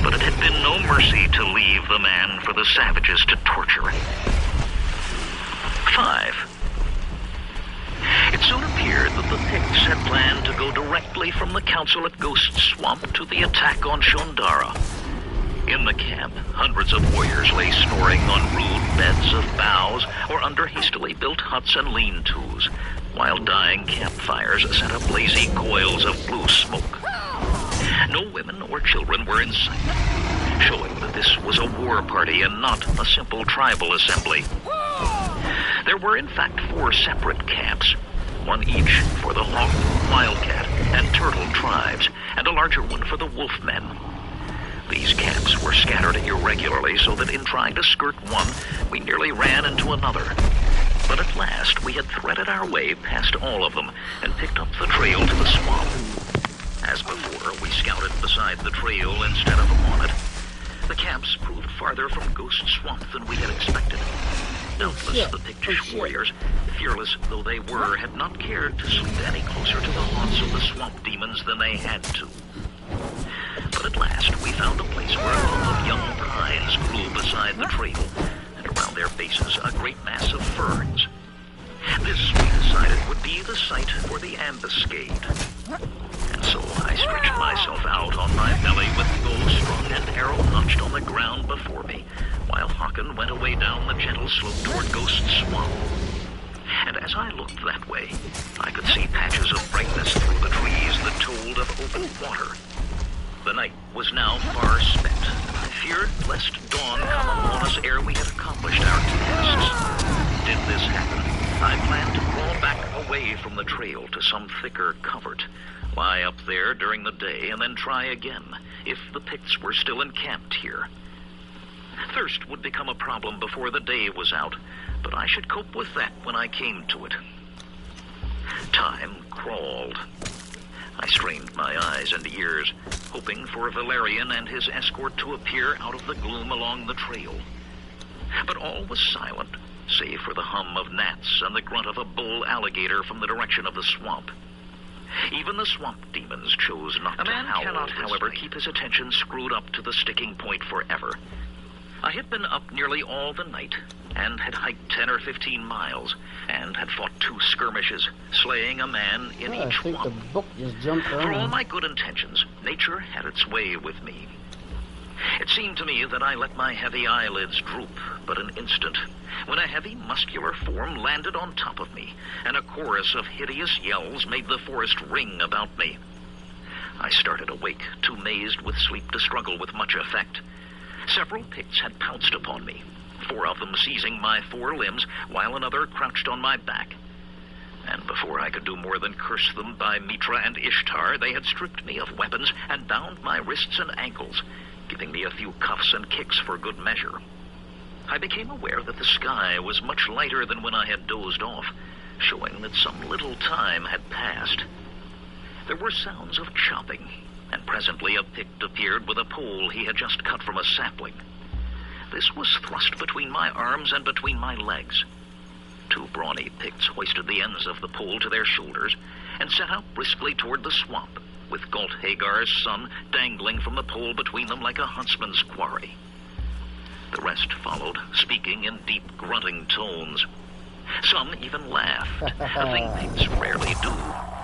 but it had been no mercy to leave the man for the savages to torture. 5. It soon appeared that the Picts had planned to go directly from the council at Ghost Swamp to the attack on Shondara. In the camp, hundreds of warriors lay snoring on rude beds of boughs or under hastily built huts and lean-tos, while dying campfires sent up lazy coils of blue smoke. No women or children were in sight, showing that this was a war party and not a simple tribal assembly. There were in fact 4 separate camps, one each for the hawk, wildcat, and turtle tribes, and a larger one for the wolfmen. These camps were scattered irregularly so that in trying to skirt one, we nearly ran into another. But at last we had threaded our way past all of them and picked up the trail to the swamp. As before, we scouted beside the trail instead of on it. The camps proved farther from Ghost Swamp than we had expected. Doubtless the Pictish warriors, fearless though they were, had not cared to sleep any closer to the haunts of the swamp demons than they had to. But at last we found a place where a clump of young pines grew beside the trail, and around their bases a great mass of ferns. This, we decided, would be the site for the ambuscade. And so I stretched myself out on my belly with bow strung and arrow notched on the ground before me, while Håkon went away down the gentle slope toward Ghost Swamp. And as I looked that way, I could see patches of brightness through the trees that told of open water. The night was now far spent, and I feared lest dawn come upon us ere we had accomplished our tasks. Did this happen, I planned to crawl back away from the trail to some thicker covert, lie up there during the day, and then try again, if the Picts were still encamped here. Thirst would become a problem before the day was out, but I should cope with that when I came to it. Time crawled. I strained my eyes and ears, hoping for Valerian and his escort to appear out of the gloom along the trail. But all was silent, save for the hum of gnats and the grunt of a bull alligator from the direction of the swamp. Even the swamp demons chose not to howl. A man cannot, however, keep his attention screwed up to the sticking point forever. I had been up nearly all the night, and had hiked 10 or 15 miles, and had fought 2 skirmishes, slaying a man in each one. I think the book just jumped on. For all my good intentions, nature had its way with me. It seemed to me that I let my heavy eyelids droop but an instant, when a heavy, muscular form landed on top of me, and a chorus of hideous yells made the forest ring about me. I started awake, too mazed with sleep to struggle with much effect. Several Picts had pounced upon me, 4 of them seizing my 4 limbs, while another crouched on my back. And before I could do more than curse them by Mitra and Ishtar, they had stripped me of weapons and bound my wrists and ankles, giving me a few cuffs and kicks for good measure. I became aware that the sky was much lighter than when I had dozed off, showing that some little time had passed. There were sounds of chopping, and presently a Pict appeared with a pole he had just cut from a sapling. This was thrust between my arms and between my legs. 2 brawny Picts hoisted the ends of the pole to their shoulders and set out briskly toward the swamp, with Galt Hagar's son dangling from the pole between them like a huntsman's quarry. The rest followed, speaking in deep, grunting tones. Some even laughed, a thing Picts rarely do,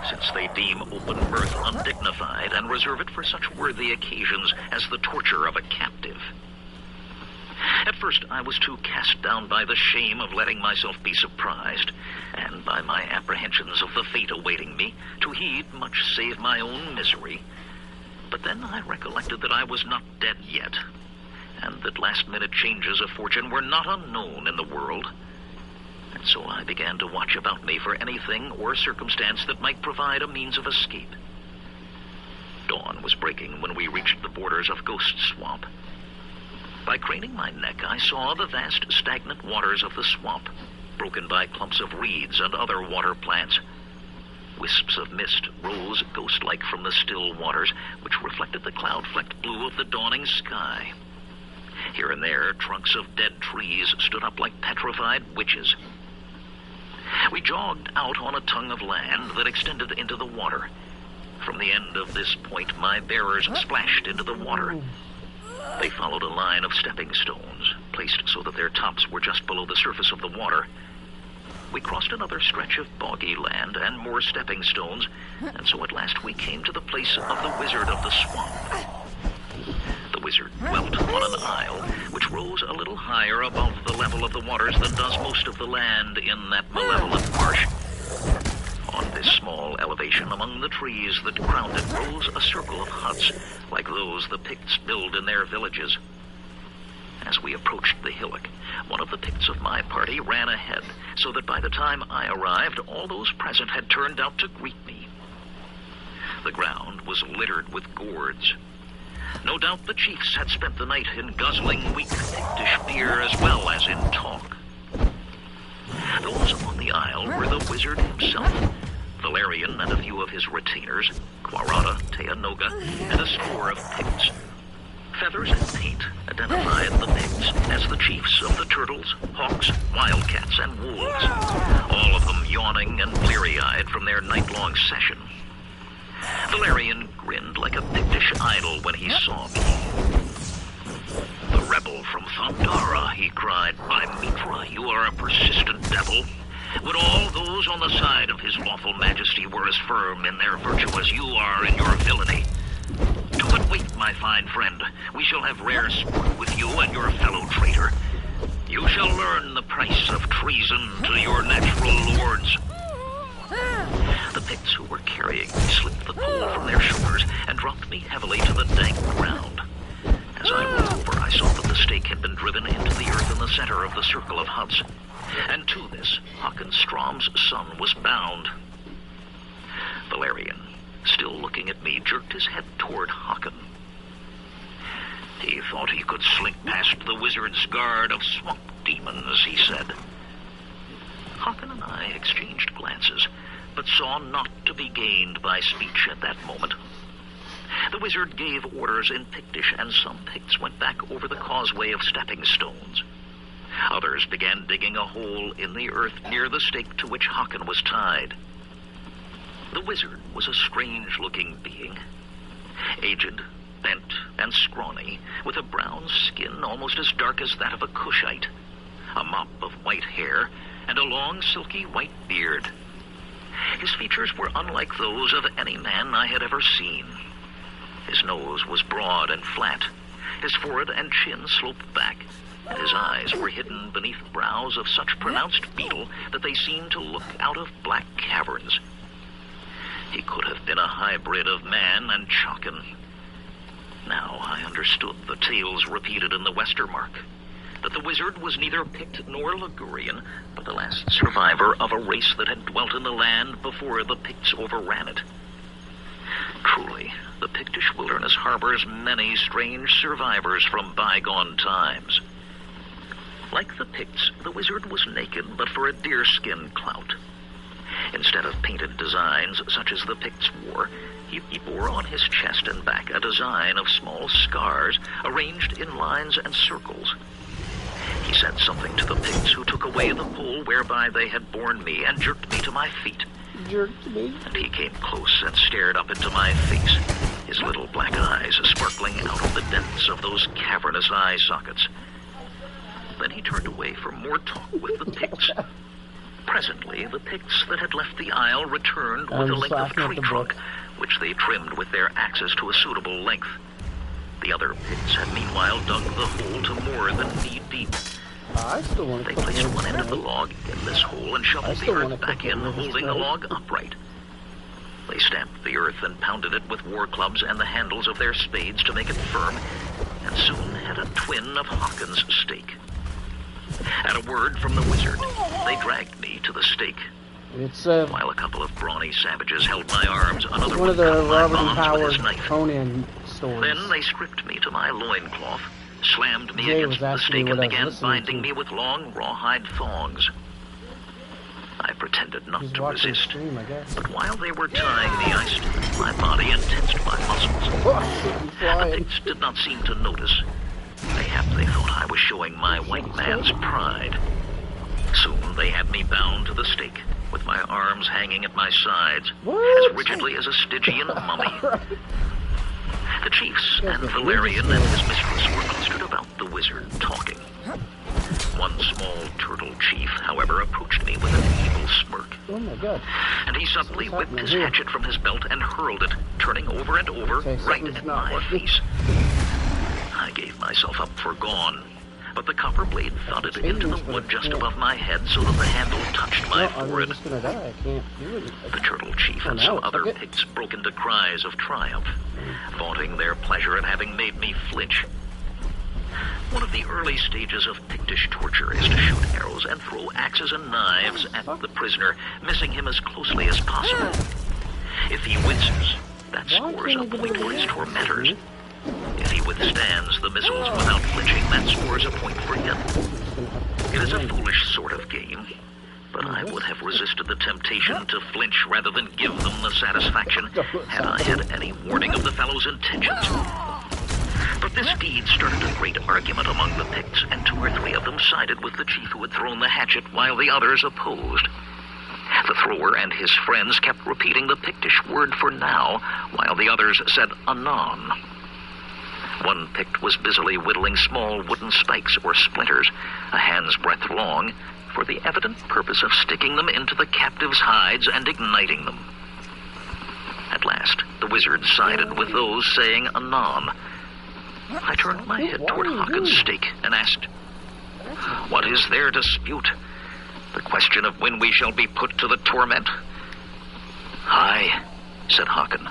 since they deem open mirth undignified and reserve it for such worthy occasions as the torture of a captive. At first, I was too cast down by the shame of letting myself be surprised, and by my apprehensions of the fate awaiting me, to heed much save my own misery. But then I recollected that I was not dead yet, and that last-minute changes of fortune were not unknown in the world. And so I began to watch about me for anything or circumstance that might provide a means of escape. Dawn was breaking when we reached the borders of Ghost Swamp. By craning my neck, I saw the vast, stagnant waters of the swamp, broken by clumps of reeds and other water plants. Wisps of mist rose ghost-like from the still waters, which reflected the cloud-flecked blue of the dawning sky. Here and there, trunks of dead trees stood up like petrified witches. We jogged out on a tongue of land that extended into the water. From the end of this point, my bearers splashed into the water. They followed a line of stepping stones, placed so that their tops were just below the surface of the water. We crossed another stretch of boggy land and more stepping stones, and so at last we came to the place of the Wizard of the Swamp. The wizard dwelt on an isle, which rose a little higher above the level of the waters than does most of the land in that malevolent marsh. On this small elevation among the trees that crowned it rose a circle of huts, like those the Picts build in their villages. As we approached the hillock, one of the Picts of my party ran ahead, so that by the time I arrived, all those present had turned out to greet me. The ground was littered with gourds. No doubt the chiefs had spent the night in guzzling weak Pictish beer as well as in talk. Those on the isle were the wizard himself, Valerian and a few of his retainers, Quarata, Teanoga, and a score of Picts. Feathers and paint identified the Picts as the chiefs of the turtles, hawks, wildcats, and wolves, all of them yawning and bleary-eyed from their night-long session. Valerian grinned like a Pictish idol when he saw me. "The rebel from Thundara," he cried. "By Mitra, you are a persistent devil. Would all those on the side of his lawful majesty were as firm in their virtue as you are in your villainy. But wait, my fine friend. We shall have rare sport with you and your fellow traitor. You shall learn the price of treason to your natural lords." The Picts who were carrying me slipped the pole from their shoulders and dropped me heavily to the dank ground. As I rolled over, I saw that the stake had been driven into the earth in the center of the circle of huts. And to this, Håkon Strom's son was bound. Valerian, still looking at me, jerked his head toward Håkon. "He thought he could slink past the wizard's guard of swamp demons," he said. Håkon and I exchanged glances, but saw not to be gained by speech at that moment. The wizard gave orders in Pictish, and some Picts went back over the causeway of stepping stones. Others began digging a hole in the earth near the stake to which Håkon was tied. The wizard was a strange-looking being, aged, bent, and scrawny, with a brown skin almost as dark as that of a Cushite, a mop of white hair, and a long, silky white beard. His features were unlike those of any man I had ever seen. His nose was broad and flat, his forehead and chin sloped back, and his eyes were hidden beneath brows of such pronounced beetle that they seemed to look out of black caverns. He could have been a hybrid of man and Chockin. Now I understood the tales repeated in the Westermark, that the wizard was neither Pict nor Ligurian, but the last survivor of a race that had dwelt in the land before the Picts overran it. Truly, the Pictish wilderness harbors many strange survivors from bygone times. Like the Picts, the wizard was naked but for a deerskin clout. Instead of painted designs such as the Picts wore, he bore on his chest and back a design of small scars arranged in lines and circles. He said something to the Picts who took away the pole whereby they had borne me and jerked me to my feet. Jerked me? And he came close and stared up into my face, his little black eyes sparkling out of the depths of those cavernous eye sockets. Then he turned away for more talk with the Picts. Presently, the Picts that had left the isle returned with a length of tree trunk, which they trimmed with their axes to a suitable length. The other Picts had meanwhile dug the hole to more than knee-deep. They placed one end of the log in this hole and shoveled the earth back in, holding the log upright. They stamped the earth and pounded it with war clubs and the handles of their spades to make it firm, and soon had a twin of Håkon's stake. At a word from the wizard, they dragged me to the stake. While a couple of brawny savages held my arms, another one cut my bonds with his knife. Conan stories. Then they stripped me to my loincloth, slammed me against the stake, and began binding me with long rawhide thongs. I pretended not to resist, but while they were tying me, I stiffened my body and tensed my muscles. The Picts did not seem to notice. Mayhap they thought I was showing my white man's pride. Soon they had me bound to the stake, with my arms hanging at my sides, What? as rigidly as a Stygian mummy. The chiefs and Valerian and his mistress were clustered about the wizard, talking. One small turtle chief, however, approached me with an evil smirk. Oh my god. And he suddenly whipped his hatchet from his belt and hurled it, turning over and over, Okay, right something's at not my working. face. I gave myself up for gone, but the copper blade thudded into the wood just above my head so that the handle touched my No, I'm forehead. just gonna die. I can't do it. The turtle chief and some other picts broke into cries of triumph, vaunting their pleasure at having made me flinch. One of the early stages of Pictish torture is to shoot arrows and throw axes and knives at the prisoner, missing him as closely as possible. If he winces, that scores a point for his tormentors. If he withstands the missiles without flinching, that scores a point for him. It is a foolish sort of game, but I would have resisted the temptation to flinch rather than give them the satisfaction had I had any warning of the fellow's intentions. But this deed started a great argument among the Picts, and 2 or 3 of them sided with the chief who had thrown the hatchet, while the others opposed. The thrower and his friends kept repeating the Pictish word for now, while the others said anon. One Pict was busily whittling small wooden spikes or splinters, a hand's breadth long, for the evident purpose of sticking them into the captives' hides and igniting them. At last, the wizard sided with those saying anon. I turned my head toward Hawkins' stake and asked, "What is their dispute? The question of when we shall be put to the torment?" "Aye," said Hawken.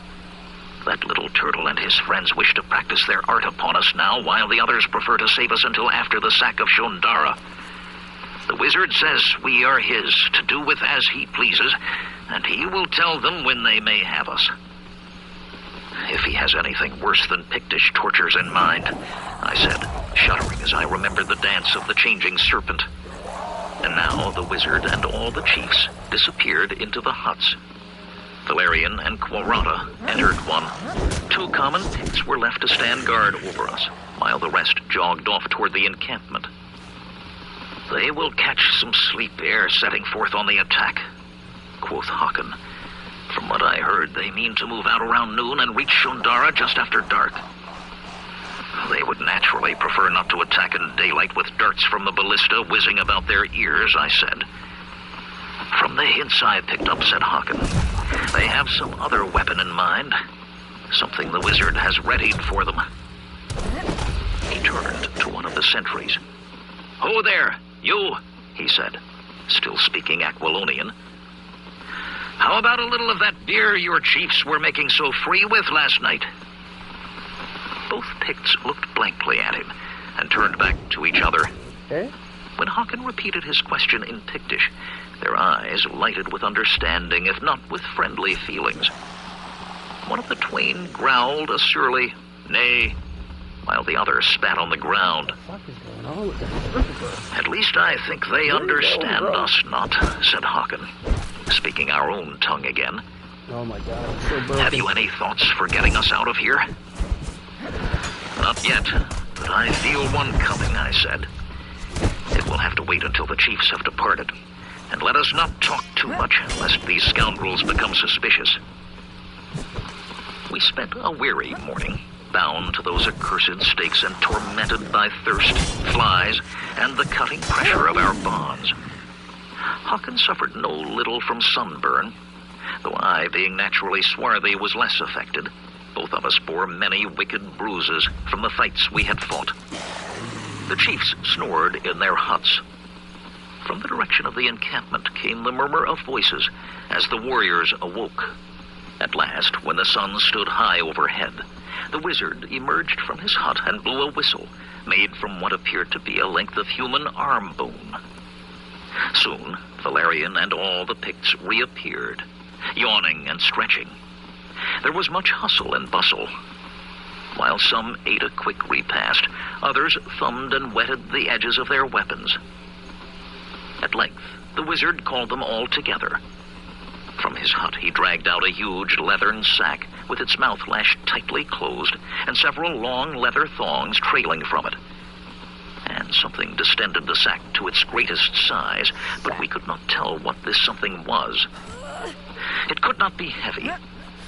"That little turtle and his friends wish to practice their art upon us now, while the others prefer to save us until after the sack of Shondara. The wizard says we are his, to do with as he pleases, and he will tell them when they may have us. If he has anything worse than Pictish tortures in mind," I said, shuddering as I remembered the dance of the changing serpent. And now the wizard and all the chiefs disappeared into the huts. Valerian and Quarata entered one. 2 common Picts were left to stand guard over us, while the rest jogged off toward the encampment. "They will catch some sleep ere setting forth on the attack," quoth Hawken. "From what I heard, they mean to move out around noon and reach Shondara just after dark. They would naturally prefer not to attack in daylight with darts from the ballista whizzing about their ears," I said. "From the hints I picked up," said Hawken, "they have some other weapon in mind, something the wizard has readied for them." He turned to one of the sentries. "Ho there, you," he said, still speaking Aquilonian. "How about a little of that beer your chiefs were making so free with last night?" Both Picts looked blankly at him and turned back to each other. Okay. When Hawken repeated his question in Pictish, their eyes lighted with understanding, if not with friendly feelings. One of the twain growled a surly "nay," while the other spat on the ground. What the fuck is going on with this? "At least I think they understand us not," said Hawken, speaking our own tongue again. Oh my god, I'm so broken. "Have you any thoughts for getting us out of here?" "Not yet, but I feel one coming," I said. "It will have to wait until the chiefs have departed. And let us not talk too much, lest these scoundrels become suspicious." We spent a weary morning, bound to those accursed stakes and tormented by thirst, flies, and the cutting pressure of our bonds. Hawken suffered no little from sunburn, though I, being naturally swarthy, was less affected. Both of us bore many wicked bruises from the fights we had fought. The chiefs snored in their huts. From the direction of the encampment came the murmur of voices as the warriors awoke. At last, when the sun stood high overhead, the wizard emerged from his hut and blew a whistle made from what appeared to be a length of human arm bone. Soon, Valerian and all the Picts reappeared, yawning and stretching. There was much hustle and bustle. While some ate a quick repast, others thumbed and whetted the edges of their weapons. At length, the wizard called them all together. From his hut he dragged out a huge leathern sack with its mouth lashed tightly closed and several long leather thongs trailing from it. And Then something distended the sack to its greatest size, but we could not tell what this something was. It could not be heavy,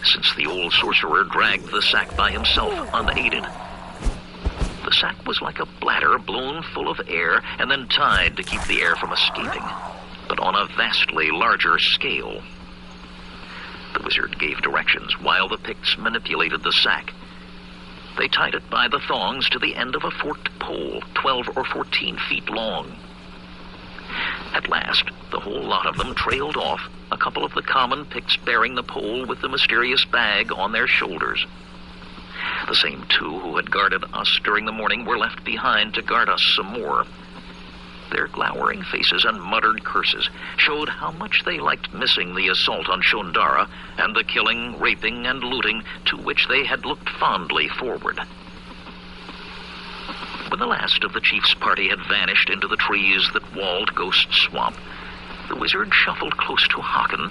since the old sorcerer dragged the sack by himself unaided. The sack was like a bladder blown full of air and then tied to keep the air from escaping, but on a vastly larger scale. The wizard gave directions while the Picts manipulated the sack. They tied it by the thongs to the end of a forked pole, 12 or 14 feet long. At last, the whole lot of them trailed off, a couple of the common Picts bearing the pole with the mysterious bag on their shoulders. The same two who had guarded us during the morning were left behind to guard us some more. Their glowering faces and muttered curses showed how much they liked missing the assault on Shondara and the killing, raping, and looting to which they had looked fondly forward. When the last of the chief's party had vanished into the trees that walled Ghost Swamp, the wizard shuffled close to Haken,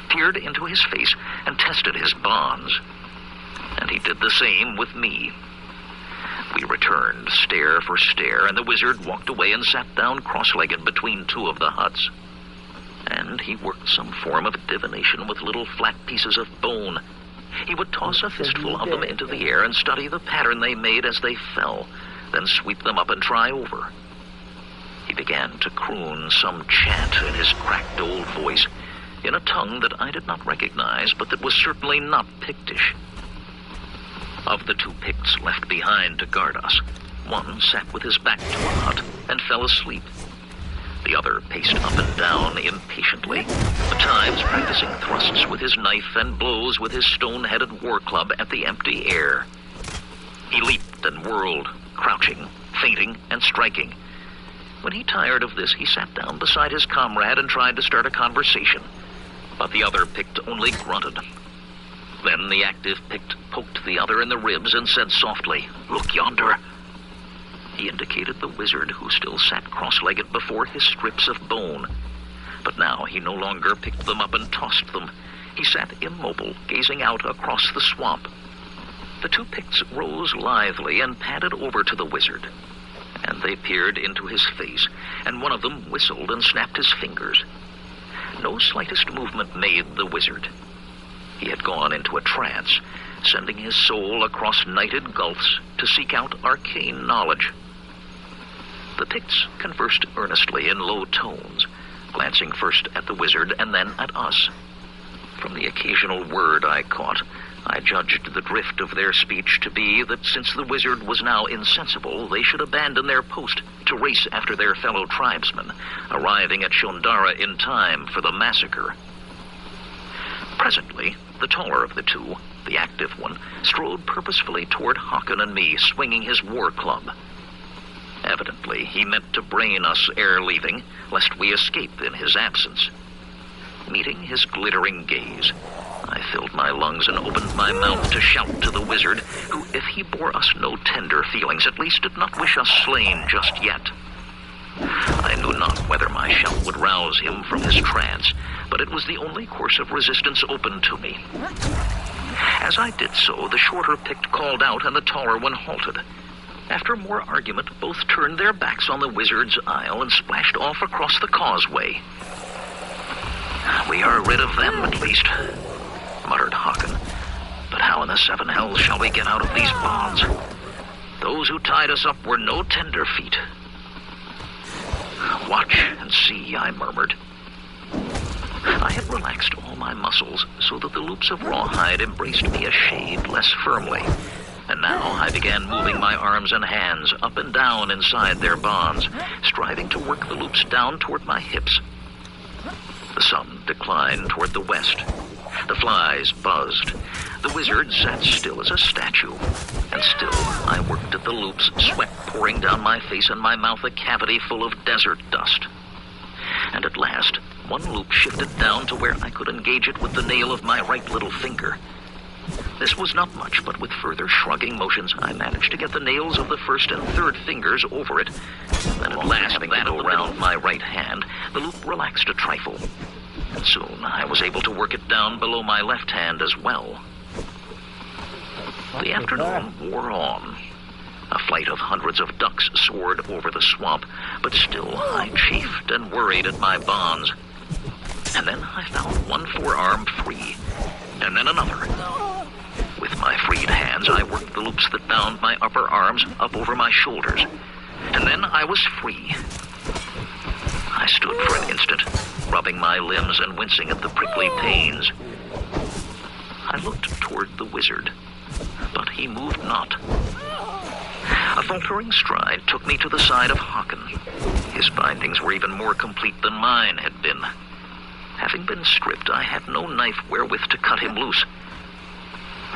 peered into his face, and tested his bonds. And he did the same with me. We returned, stare for stare, and the wizard walked away and sat down cross-legged between two of the huts. And he worked some form of divination with little flat pieces of bone. He would toss a fistful of them into the air and study the pattern they made as they fell, then sweep them up and try over. He began to croon some chant in his cracked old voice, in a tongue that I did not recognize, but that was certainly not Pictish. Of the two Picts left behind to guard us, one sat with his back to a hut and fell asleep. The other paced up and down impatiently, at times practicing thrusts with his knife and blows with his stone-headed war club at the empty air. He leaped and whirled, crouching, feinting, and striking. When he tired of this, he sat down beside his comrade and tried to start a conversation, but the other Pict only grunted. Then the active Pict poked the other in the ribs and said softly, "Look yonder." He indicated the wizard, who still sat cross-legged before his strips of bone. But now he no longer picked them up and tossed them. He sat immobile, gazing out across the swamp. The two Picts rose lithely and padded over to the wizard. And they peered into his face, and one of them whistled and snapped his fingers. No slightest movement made the wizard. He had gone into a trance, sending his soul across nighted gulfs to seek out arcane knowledge. The Picts conversed earnestly in low tones, glancing first at the wizard and then at us. From the occasional word I caught, I judged the drift of their speech to be that since the wizard was now insensible, they should abandon their post to race after their fellow tribesmen, arriving at Shondara in time for the massacre. Presently, the taller of the two, the active one, strode purposefully toward Haken and me, swinging his war club. Evidently, he meant to brain us ere leaving, lest we escape in his absence. Meeting his glittering gaze, I filled my lungs and opened my mouth to shout to the wizard, who, if he bore us no tender feelings, at least did not wish us slain just yet. I knew not whether my shout would rouse him from his trance, but it was the only course of resistance open to me. As I did so, the shorter Pict called out and the taller one halted. After more argument, both turned their backs on the wizard's isle and splashed off across the causeway. "We are rid of them, at least," muttered Haken. "But how in the seven hells shall we get out of these bonds? Those who tied us up were no tender feet." "Watch and see," I murmured. I had relaxed all my muscles so that the loops of rawhide embraced me a shade less firmly, and now I began moving my arms and hands up and down inside their bonds, striving to work the loops down toward my hips. The sun declined toward the west. The flies buzzed. The wizard sat still as a statue, and still I worked at the loops, sweat pouring down my face and my mouth a cavity full of desert dust. And at last, one loop shifted down to where I could engage it with the nail of my right little finger. This was not much, but with further shrugging motions, I managed to get the nails of the first and third fingers over it. Then at last, having that around my right hand, the loop relaxed a trifle. And soon I was able to work it down below my left hand as well. The afternoon wore on. A flight of hundreds of ducks soared over the swamp, but still I chafed and worried at my bonds. And then I found one forearm free, and then another. With my freed hands, I worked the loops that bound my upper arms up over my shoulders, and then I was free. I stood for an instant, rubbing my limbs and wincing at the prickly pains. I looked toward the wizard, but he moved not. A faltering stride took me to the side of Haken. His bindings were even more complete than mine had been. Having been stripped, I had no knife wherewith to cut him loose.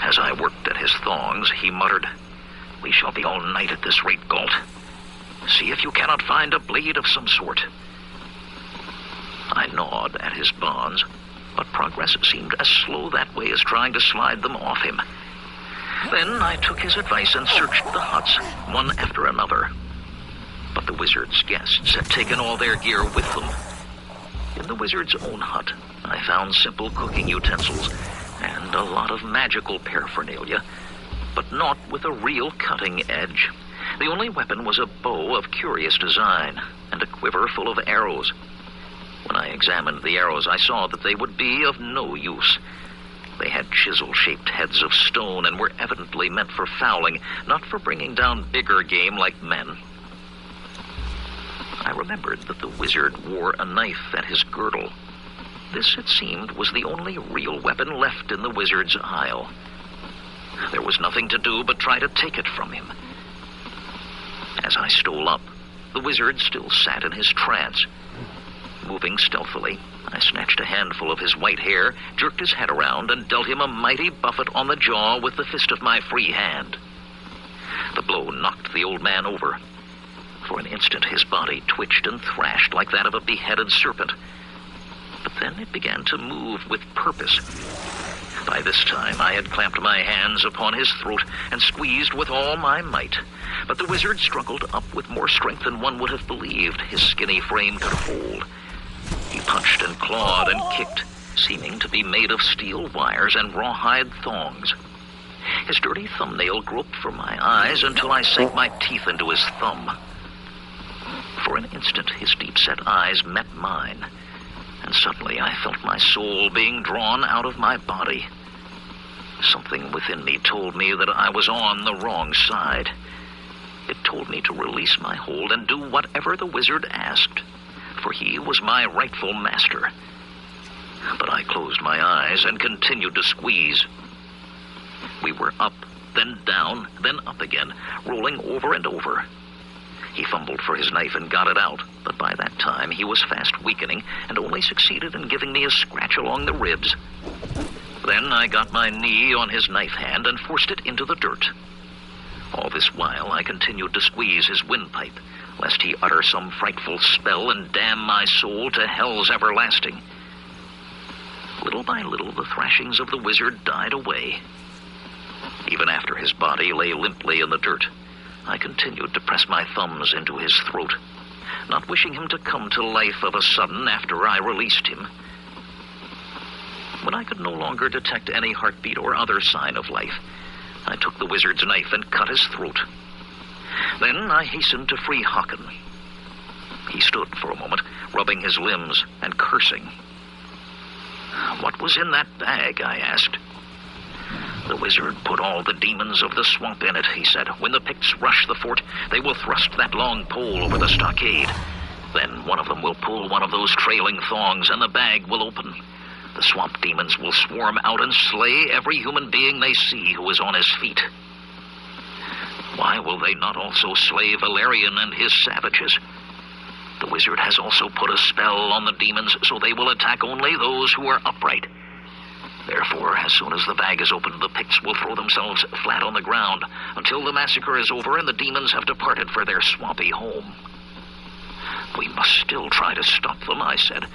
As I worked at his thongs, he muttered, "We shall be all night at this rate, Galt. See if you cannot find a blade of some sort." I gnawed at his bonds, but progress seemed as slow that way as trying to slide them off him. Then I took his advice and searched the huts, one after another. But the wizard's guests had taken all their gear with them. In the wizard's own hut, I found simple cooking utensils and a lot of magical paraphernalia, but not with a real cutting edge. The only weapon was a bow of curious design and a quiver full of arrows. When I examined the arrows, I saw that they would be of no use. They had chisel-shaped heads of stone and were evidently meant for fowling, not for bringing down bigger game like men. I remembered that the wizard wore a knife at his girdle. This, it seemed, was the only real weapon left in the wizard's isle. There was nothing to do but try to take it from him. As I stole up, the wizard still sat in his trance. Moving stealthily, I snatched a handful of his white hair, jerked his head around, and dealt him a mighty buffet on the jaw with the fist of my free hand. The blow knocked the old man over. For an instant, his body twitched and thrashed like that of a beheaded serpent. But then it began to move with purpose. By this time, I had clamped my hands upon his throat and squeezed with all my might. But the wizard struggled up with more strength than one would have believed his skinny frame could hold. He punched and clawed and kicked, seeming to be made of steel wires and rawhide thongs. His dirty thumbnail groped for my eyes until I sank my teeth into his thumb. For an instant, his deep-set eyes met mine, and suddenly I felt my soul being drawn out of my body. Something within me told me that I was on the wrong side. It told me to release my hold and do whatever the wizard asked, for he was my rightful master. But I closed my eyes and continued to squeeze. We were up, then down, then up again, rolling over and over. He fumbled for his knife and got it out, but by that time he was fast weakening and only succeeded in giving me a scratch along the ribs. Then I got my knee on his knife hand and forced it into the dirt. All this while I continued to squeeze his windpipe, lest he utter some frightful spell and damn my soul to hell's everlasting. Little by little, the thrashings of the wizard died away. Even after his body lay limply in the dirt, I continued to press my thumbs into his throat, not wishing him to come to life of a sudden after I released him. When I could no longer detect any heartbeat or other sign of life, I took the wizard's knife and cut his throat. Then I hastened to free Haken. He stood for a moment, rubbing his limbs and cursing. "What was in that bag?" I asked. "The wizard put all the demons of the swamp in it," he said. "When the Picts rush the fort, they will thrust that long pole over the stockade. Then one of them will pull one of those trailing thongs, and the bag will open. The swamp demons will swarm out and slay every human being they see who is on his feet. Why will they not also slay Valerian and his savages? The wizard has also put a spell on the demons, so they will attack only those who are upright. Therefore, as soon as the bag is opened, the Picts will throw themselves flat on the ground until the massacre is over and the demons have departed for their swampy home." "We must still try to stop them," I said.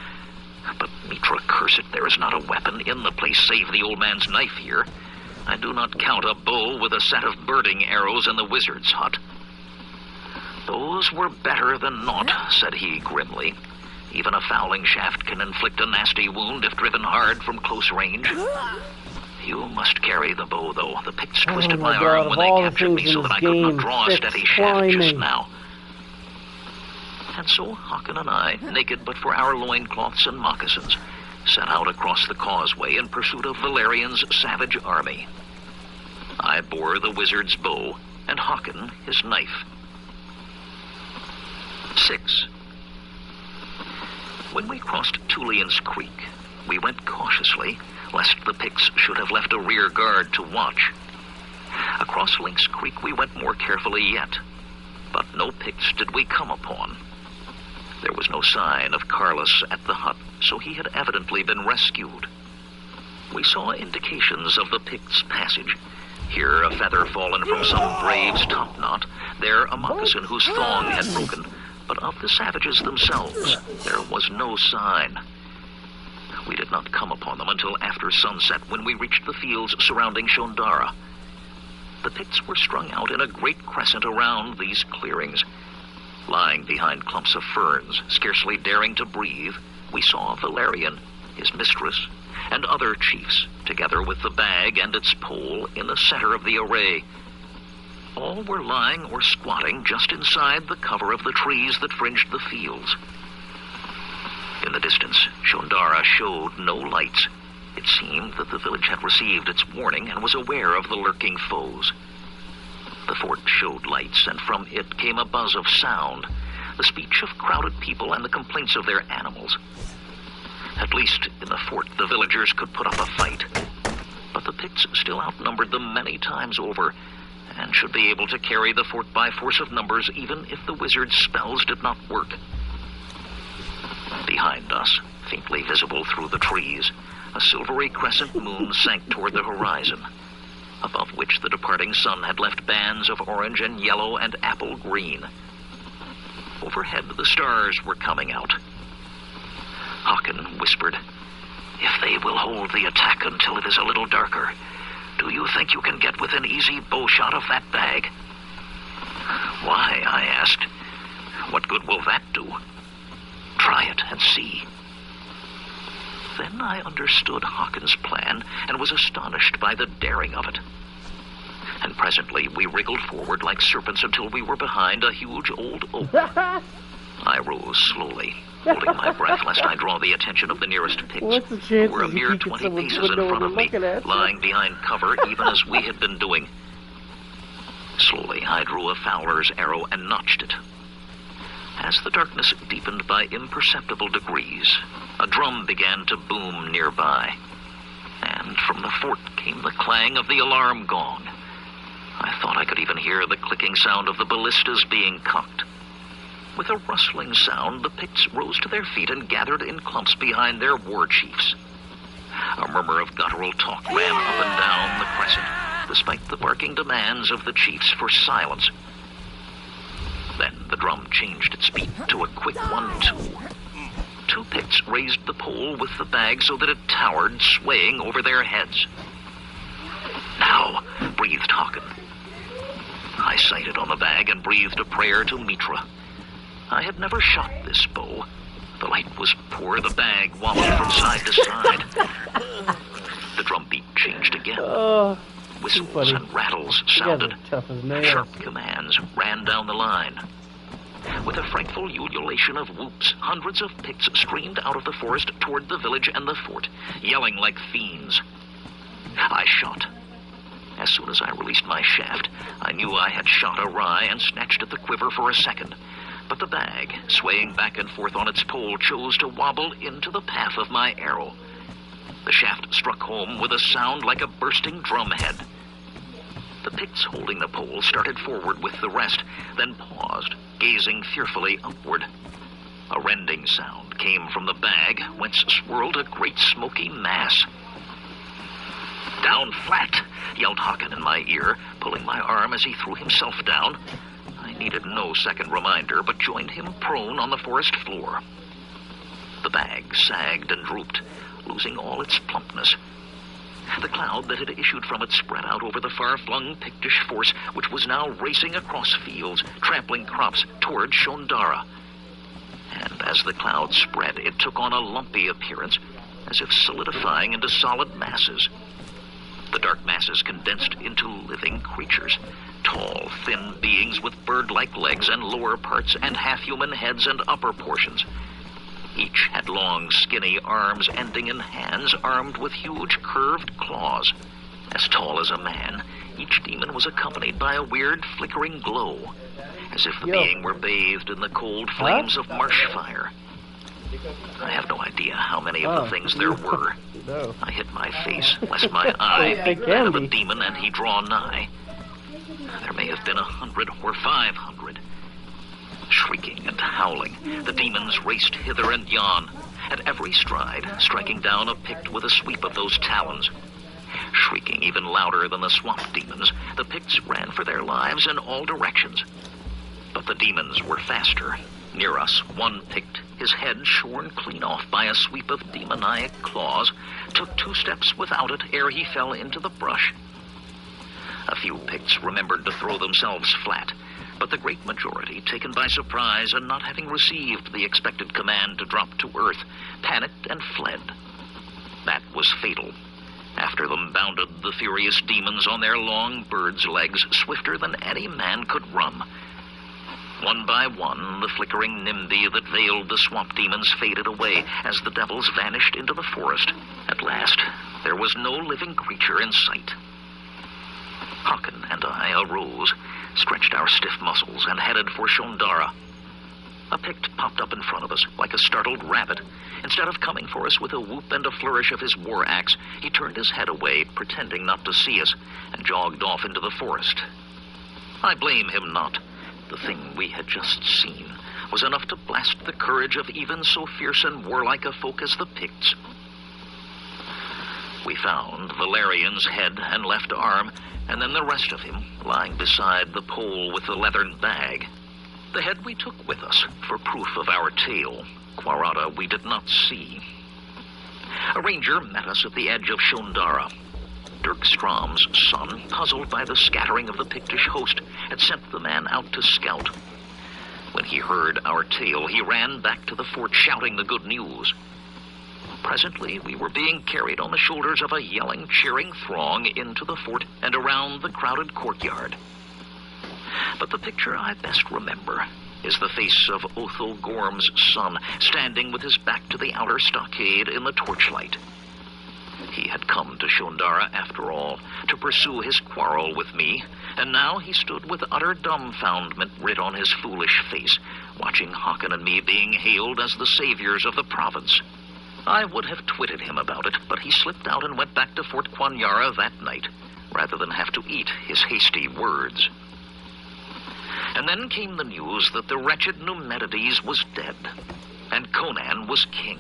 "But, Mitra, curse it, there is not a weapon in the place save the old man's knife here. I do not count a bow with a set of birding arrows in the wizard's hut." "Those were better than naught," said he grimly. "Even a fowling shaft can inflict a nasty wound if driven hard from close range." You must carry the bow, though. The Picts Oh twisted my my God, arm when of all they the captured things me in so this that I could not game, draw a fix steady shaft just climbing. now. And so Hakan and I, naked but for our loincloths and moccasins, set out across the causeway in pursuit of Valerian's savage army. I bore the wizard's bow, and Hakan his knife. 6. When we crossed Tulian's Creek, we went cautiously, lest the Picts should have left a rear guard to watch. Across Lynx Creek we went more carefully yet, but no Picts did we come upon. There was no sign of Carlos at the hut, so he had evidently been rescued. We saw indications of the Picts' passage. Here a feather fallen from some brave's topknot, there a moccasin whose thong had broken, but of the savages themselves there was no sign. We did not come upon them until after sunset, when we reached the fields surrounding Shondara. The Picts were strung out in a great crescent around these clearings. Lying behind clumps of ferns, scarcely daring to breathe, we saw Valerian, his mistress, and other chiefs, together with the bag and its pole in the center of the array. All were lying or squatting just inside the cover of the trees that fringed the fields. In the distance, Shondara showed no lights. It seemed that the village had received its warning and was aware of the lurking foes. The fort showed lights, and from it came a buzz of sound, the speech of crowded people and the complaints of their animals. At least in the fort, the villagers could put up a fight. But the Picts still outnumbered them many times over, and should be able to carry the fort by force of numbers even if the wizard's spells did not work. Behind us, faintly visible through the trees, a silvery crescent moon sank toward the horizon, above which the departing sun had left bands of orange and yellow and apple green. Overhead, the stars were coming out. Hakan whispered, "If they will hold the attack until it is a little darker, do you think you can get within easy bowshot of that bag?" "Why?" I asked. "What good will that do?" "Try it and see." Then I understood Hakan's plan and was astonished by the daring of it. And presently we wriggled forward like serpents until we were behind a huge old oak. I rose slowly, holding my breath lest I draw the attention of the nearest Picts, What's the who were a chances mere you get 20 someone's paces in window front of and me, looking at you? lying behind cover even as we had been doing. Slowly I drew a fowler's arrow and notched it. As the darkness deepened by imperceptible degrees, a drum began to boom nearby, and from the fort came the clang of the alarm gong. I thought I could even hear the clicking sound of the ballistas being cocked. With a rustling sound, the Picts rose to their feet and gathered in clumps behind their war chiefs. A murmur of guttural talk ran up and down the crescent, despite the barking demands of the chiefs for silence. Then the drum changed its beat to a quick 1-2. Two Picts raised the pole with the bag so that it towered, swaying over their heads. "Now," breathed Hakan. I sighted on the bag and breathed a prayer to Mitra. I had never shot this bow. The light was poor, the bag wobbled from side to side. The drum beat changed again. Whistles and rattles sounded. Tough as nails. Sharp commands ran down the line. With a frightful ululation of whoops, hundreds of Picts streamed out of the forest toward the village and the fort, yelling like fiends. I shot. As soon as I released my shaft, I knew I had shot awry and snatched at the quiver for a second. But the bag, swaying back and forth on its pole, chose to wobble into the path of my arrow. The shaft struck home with a sound like a bursting drumhead. The Picts holding the pole started forward with the rest, then paused, gazing fearfully upward. A rending sound came from the bag, whence swirled a great smoky mass. "Down flat!" yelled Hakan in my ear, pulling my arm as he threw himself down. I needed no second reminder, but joined him prone on the forest floor. The bag sagged and drooped, losing all its plumpness. The cloud that had issued from it spread out over the far-flung Pictish force, which was now racing across fields, trampling crops toward Shondara. And as the cloud spread, it took on a lumpy appearance, as if solidifying into solid masses. dark masses condensed into living creatures. Tall, thin beings with bird-like legs and lower parts and half-human heads and upper portions. Each had long, skinny arms ending in hands armed with huge, curved claws. As tall as a man, each demon was accompanied by a weird, flickering glow, as if the being were bathed in the cold flames of marsh fire. I have no idea how many of the things there were. No. I hit my face, lest my eye be that of a demon and he draw nigh. There may have been 100 or 500. Shrieking and howling, the demons raced hither and yon, at every stride striking down a Pict with a sweep of those talons. Shrieking even louder than the swamp demons, the Picts ran for their lives in all directions. But the demons were faster. Near us, one Pict, his head shorn clean off by a sweep of demoniac claws, took 2 steps without it ere he fell into the brush. A few Picts remembered to throw themselves flat, but the great majority, taken by surprise and not having received the expected command to drop to earth, panicked and fled. That was fatal. After them bounded the furious demons on their long birds' legs, swifter than any man could run. One by one, the flickering nimbi that veiled the swamp demons faded away as the devils vanished into the forest. At last, there was no living creature in sight. Hakan and I arose, stretched our stiff muscles, and headed for Shondara. A Pict popped up in front of us, like a startled rabbit. Instead of coming for us with a whoop and a flourish of his war axe, he turned his head away, pretending not to see us, and jogged off into the forest. I blame him not. The thing we had just seen was enough to blast the courage of even so fierce and warlike a folk as the Picts. We found Valerian's head and left arm, and then the rest of him lying beside the pole with the leathern bag. The head we took with us for proof of our tale. Quarata we did not see. A ranger met us at the edge of Shondara. Dirk Strom's son, puzzled by the scattering of the Pictish host, had sent the man out to scout. When he heard our tale, he ran back to the fort shouting the good news. Presently, we were being carried on the shoulders of a yelling, cheering throng into the fort and around the crowded courtyard. But the picture I best remember is the face of Othel Gorm's son, standing with his back to the outer stockade in the torchlight. He had come to Shondara, after all, to pursue his quarrel with me, and now he stood with utter dumbfoundment writ on his foolish face, watching Hakan and me being hailed as the saviors of the province. I would have twitted him about it, but he slipped out and went back to Fort Quanyara that night, rather than have to eat his hasty words. And then came the news that the wretched Numenides was dead, and Conan was king.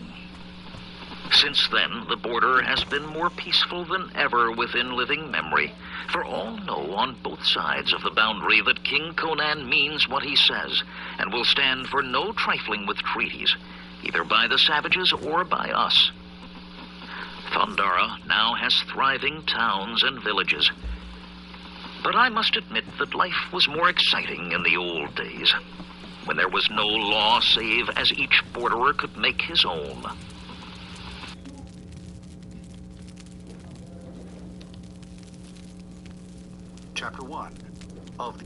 Since then, the border has been more peaceful than ever within living memory, for all know on both sides of the boundary that King Conan means what he says, and will stand for no trifling with treaties, either by the savages or by us. Thundara now has thriving towns and villages, but I must admit that life was more exciting in the old days, when there was no law save as each borderer could make his own. Chapter 1 of the